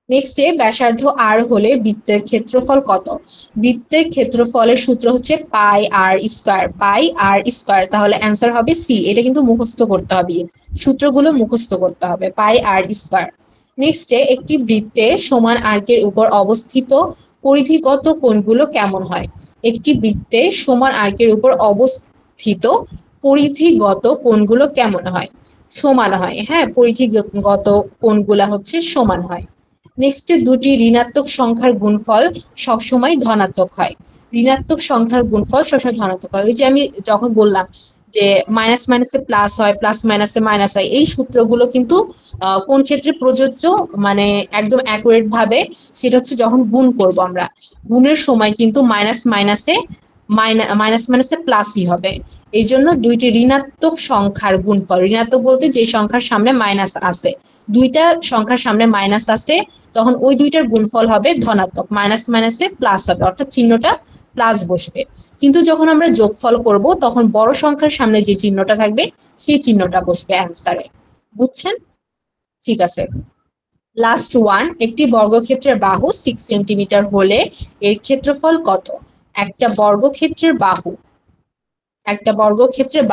নেক্সটে ব্যাসার্ধ আর হলে বৃত্তের ক্ষেত্রফল কত? বৃত্তের ক্ষেত্রফলের সূত্র হচ্ছে পাই আর স্কয়ার। তাহলে অ্যান্সার হবে সি। এটা কিন্তু মুখস্থ করতে হবে, সূত্রগুলো মুখস্থ করতে হবে, পাই আর স্কয়ার। নেক্সটে একটি বৃত্তে সমান আর্কের উপর অবস্থিত পরিধিগত কোণগুলো কেমন হয়? একটি বৃত্তে সমান আর্কের উপর অবস্থিত পরিধিগত কোণগুলো কেমন হয়? সমান হয়। হ্যাঁ, পরিধিগত কোণগুলা হচ্ছে সমান হয়। নেক্সট, দুটি ঋণাত্মক সংখ্যার গুণফল সবসময় ধনাত্মক হয়। ঋণাত্মক সংখ্যার গুণফল সবসময় ধনাত্মক হয়। ওই যে আমি যখন বললাম যে মাইনাস মাইনাসে প্লাস হয়, প্লাস মাইনাসে মাইনাস হয়, এই সূত্রগুলো কিন্তু কোন ক্ষেত্রে প্রযোজ্য মানে একদম অ্যাকুরেট ভাবে সেটা হচ্ছে যখন গুণ করব আমরা, গুণের সময় কিন্তু মাইনাস মাইনাসে প্লাসই হবে। এই জন্য দুইটি ঋণাত্মক সংখ্যার গুণফল, ঋণাত্মক বলতে যে সংখ্যার সামনে মাইনাস আছে, দুইটা সংখ্যার সামনে মাইনাস আছে তখন ওই দুইটার গুণফল হবে ধনাত্মক, মাইনাসে প্লাস হবে অর্থাৎ চিহ্নটা প্লাস বসবে। কিন্তু যখন আমরা যোগফল করব তখন বড় সংখ্যার সামনে যে চিহ্নটা থাকবে সেই চিহ্নটা বসবে অ্যান্সারে। বুঝছেন? ঠিক আছে, লাস্ট ওয়ান, একটি বর্গক্ষেত্রের বাহু 6 সেন্টিমিটার হলে এর ক্ষেত্রফল কত? একটা বর্গক্ষেত্রের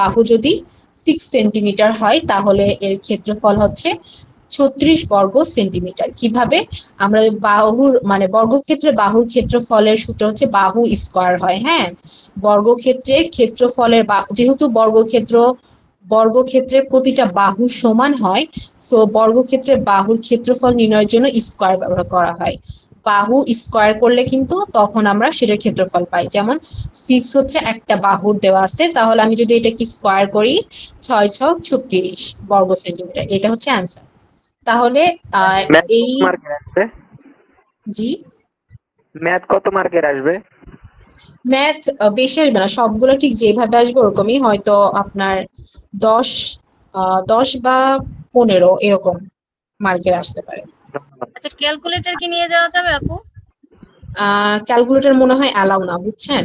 বাহু যদি 6 সেন্টিমিটার হয় তাহলে এর ক্ষেত্রফল হচ্ছে 36 বর্গ সেন্টিমিটার। কিভাবে? আমরা বর্গক্ষেত্রের বাহুর ক্ষেত্রফলের সূত্র হচ্ছে বাহু স্কয়ার হয়। হ্যাঁ, বর্গক্ষেত্রের ক্ষেত্রফলের যেহেতু বর্গক্ষেত্রের প্রতিটা বাহু সমান হয়, সো বর্গক্ষেত্রের বাহুর ক্ষেত্রফল নির্ণয়ের জন্য স্কয়ার ব্যবহার করা হয়। বাহু স্কোয়ার করলে কিন্তু তখন আমরা সেটার ক্ষেত্রফল পাই। যেমন 6 হচ্ছে একটা বাহুর দেওয়া আছে, তাহলে আমি যদি এটাকে স্কোয়ার করি 6 6 36 বর্গ সেন্টিমিটার, এটা হচ্ছে অ্যান্সার। তাহলে ম্যাথ এই কত মার্কের আসবে? জি ম্যাথ কত মার্কের আসবে? ম্যাথ বেশি আসবে না, সবগুলো ঠিক যেভাবে আসবে ওরকমই, হয়তো আপনার 10 10 বা 15 এরকম মার্কের আসতে পারে। আচ্ছা, ক্যালকুলেটর কি নিয়ে যাওয়া যাবে আপু? ক্যালকুলেটর মনে হয় অ্যালাউ না, বুঝছেন।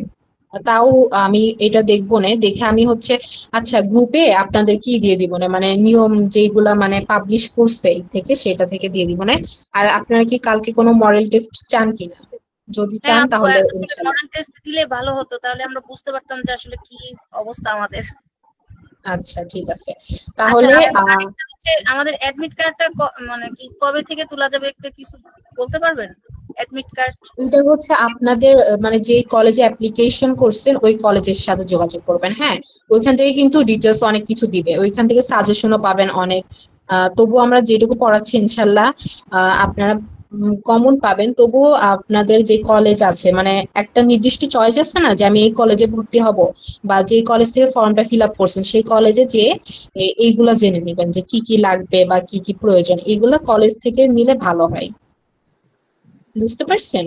তাও আমি এটা দেখবো না, দেখে আমি হচ্ছে আচ্ছা গ্রুপে আপনাদের কি দিয়ে দিব না, মানে নিয়ম যেগুলা মানে পাবলিশ করছে এই থেকে সেটা থেকে দিয়ে দিব না। আর আপনারা কি কালকে কোনো মডেল টেস্ট চান কিনা? যদি হ্যাঁ চান আপু, তাহলে আসলে ইনশাল্লাহ। মডেল টেস্ট দিলে ভালো হতো, তাহলে আমরা বুঝতে পারতাম যে আসলে কি অবস্থা আমাদের। আচ্ছা ঠিক আছে, আচ্ছা তাহলে আপু, আরেকটা হচ্ছে আমাদের অ্যাডমিট কার্ডটা মানে কি কবে থেকে তোলা যাবে, একটা কিছু বলতে পারবেন? অ্যাডমিট কার্ড এটা হচ্ছে আপনাদের মানে যে কলেজে অ্যাপ্লিকেশন করছেন ওই কলেজের সাথে যোগাযোগ করবেন। হ্যাঁ, ওইখান থেকে কিন্তু ডিটেলস অনেক কিছু দিবে, ওইখান থেকে সাজেশনও পাবেন অনেক। তবু আমরা যেটুকু পড়াচ্ছি ইনশাল্লাহ আপনারা কমন পাবেন। তবুও আপনাদের যে কলেজ আছে মানে একটা নির্দিষ্ট চয়েস আছে না, যে আমি এই কলেজে ভর্তি হব, বা যে কলেজ থেকে ফর্মটা ফিল আপ করছেন সেই কলেজে যে এইগুলা জেনে নেবেন যে কি কি লাগবে বা কি কি প্রয়োজন, এইগুলা কলেজ থেকে নিলে ভালো হয়। বুঝতে পারছেন?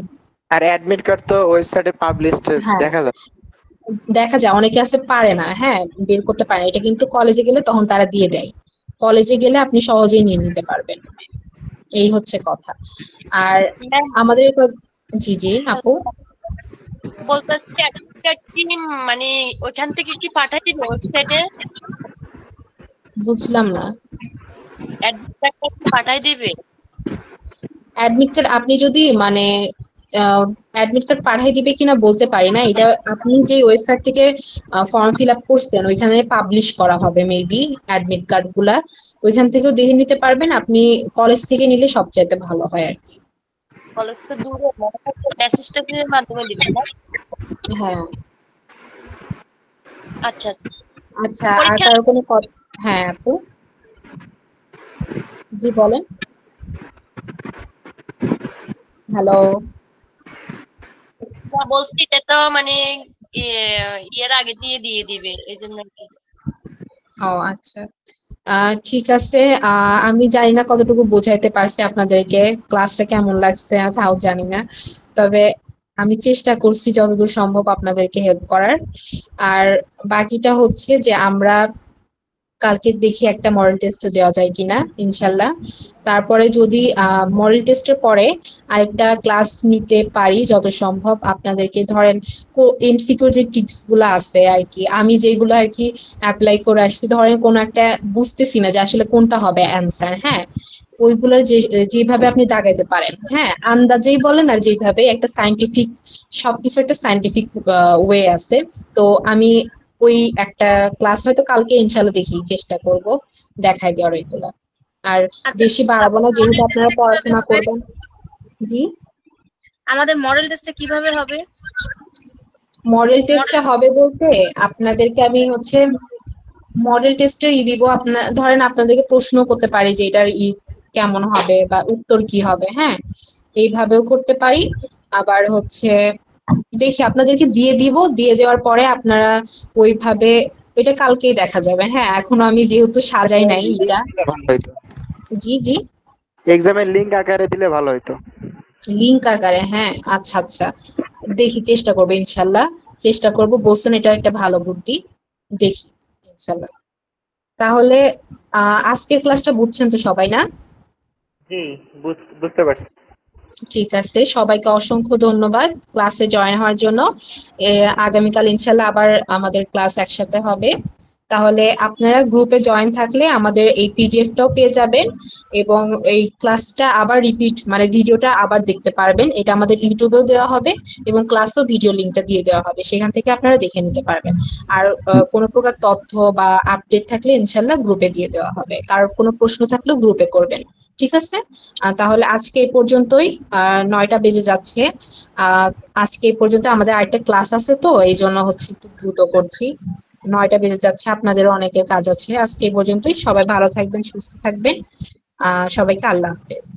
আর অ্যাডমিট কার্ড তো ওয়েবসাইটে পাবলিশড হ্যাঁ, দেখা যায়। দেখা যায় অনেকে আছে পারে না, হ্যাঁ বের করতে পারে না। এটা কিন্তু কলেজে গেলে তখন তারা দিয়ে দেয়, কলেজে গেলে আপনি সহজেই নিয়ে নিতে পারবেন, এই হচ্ছে কথা। আর ম্যাম আমাদের জি জি আপু বলতে চাচ্ছি অ্যাডমিট কার্ড কি মানে ওইখান থেকে কি পাঠাই দিবে ওয়েবসাইটে? বুঝলাম না। অ্যাডমিট কার্ডটা কি পাঠাই দিবে? অ্যাডমিট কার্ড আপনি যদি মানে অ্যাডমিট কার্ড পাঠিয়ে দিবে কিনা বলতে পারি না, এটা আপনি যে ওয়েবসাইট থেকে ফর্ম ফিল আপ করছেন ওইখানে পাবলিশ করা হবে মেবি অ্যাডমিট কার্ড গুলা, ওইখান থেকেও দেখে নিতে পারবেন। আপনি কলেজ থেকে নিলে সবচাইতে ভালো হয় আর কি। কলেজ তো দূরে, মনে হয় অ্যাসিস্ট্যান্সের মাধ্যমে দিবে না? হ্যাঁ আচ্ছা আচ্ছা, আর পরীক্ষা কারো কোনো কথা? হ্যাঁ আপু জি বলেন। হ্যালো। বলছি এটা তো মানে ইয়ের আগে দিয়ে দিবে এই জন্য আর কি। ও আচ্ছা, ঠিক আছে। আমি জানি না কতটুকু বোঝাইতে পারছি আপনাদেরকে, ক্লাসটা কেমন লাগছে তাও জানি না, তবে আমি চেষ্টা করছি যতদূর সম্ভব আপনাদেরকে হেল্প করার। আর বাকিটা হচ্ছে যে আমরা কালকে দেখি একটা মডেল টেস্ট দেওয়া যায় কিনা ইনশাল্লাহ। তারপরে যদি মডেল টেস্টের পরে আরেকটা ক্লাস নিতে পারি যত সম্ভব আপনাদেরকে, ধরেন এমসিকিউ যে টিপস গুলো আছে আর কি, আমি যেগুলো আর কি অ্যাপ্লাই করে আসছি, ধরেন কোনো একটা বুঝতেছি না যে আসলে কোনটা হবে অ্যান্সার, হ্যাঁ ওইগুলোর যেভাবে আপনি দাগাইতে পারেন, হ্যাঁ আন্দাজেই বলেন আর যেভাবে একটা সায়েন্টিফিক, সবকিছু একটা সায়েন্টিফিক ওয়ে আছে। তো আমি ওই একটা ক্লাস হয়তো কালকে ইনশাল্লাহ দেখি চেষ্টা করব দেখাই দেওয়ার ওইগুলা। আর আচ্ছা বেশি বাড়াবো আপু, না, যেহেতু মডেল আপনারা টেস্টটা কিভাবে পড়াশোনা হবে? করবেন। জি, আমাদের মডেল টেস্টটা কিভাবে হবে? মডেল টেস্টটা মডেল হবে বলতে আপনাদেরকে আমি হচ্ছে মডেল টেস্টের দিব, আপনার ধরেন আপনাদেরকে প্রশ্ন করতে পারি যে এটার কেমন হবে বা উত্তর কি হবে, হ্যাঁ এইভাবেও করতে পারি। আবার হচ্ছে দেখি আপনাদেরকে দিয়ে দিব, দিয়ে দেওয়ার পরে আপনারা ওইভাবে, এটা কালকেই দেখা যাবে। হ্যাঁ এখনো আমি যেহেতু সাজাই নাই এটা। ভালো হইতো, জি জি, এক্সামের লিংক আকারে দিলে ভালো হইতো। লিংক আকারে, হ্যাঁ আচ্ছা আচ্ছা, দেখি চেষ্টা করবো ইনশাল্লাহ, চেষ্টা করব, বলছেন এটা একটা ভালো বুদ্ধি, দেখি ইনশাল্লাহ। তাহলে আজকের ক্লাসটা বুঝছেন তো সবাই না? জি, বুঝতে পারছি। ঠিক আছে, সবাইকে অসংখ্য ধন্যবাদ ক্লাসে জয়েন হওয়ার জন্য। আগামীকাল ইনশাল্লাহ আবার আমাদের ক্লাস একসাথে হবে। তাহলে আপনারা গ্রুপে জয়েন থাকলে আমাদের এই পিডিএফটাও পেয়ে যাবেন, এবং এই ক্লাসটা আবার রিপিট মানে ভিডিওটা আবার দেখতে পারবেন। এটা আমাদের ইউটিউবেও দেওয়া হবে এবং ক্লাসও ভিডিও লিঙ্কটা দিয়ে দেওয়া হবে, সেখান থেকে আপনারা দেখে নিতে পারবেন। আর কোনো প্রকার তথ্য বা আপডেট থাকলে ইনশাল্লাহ গ্রুপে দিয়ে দেওয়া হবে, কারোর কোনো প্রশ্ন থাকলেও গ্রুপে করবেন। ঠিক আছে, তাহলে আজকে এই পর্যন্তই। 9টা বেজে যাচ্ছে। আজকে এই পর্যন্ত, আমাদের আরেকটা ক্লাস আছে তো এই জন্য হচ্ছে একটু দ্রুত করছি। 9টা বেজে যাচ্ছে, আপনাদেরও অনেকের কাজ আছে। আজকে এই পর্যন্তই, সবাই ভালো থাকবেন, সুস্থ থাকবেন। সবাইকে আল্লাহ হাফেজ।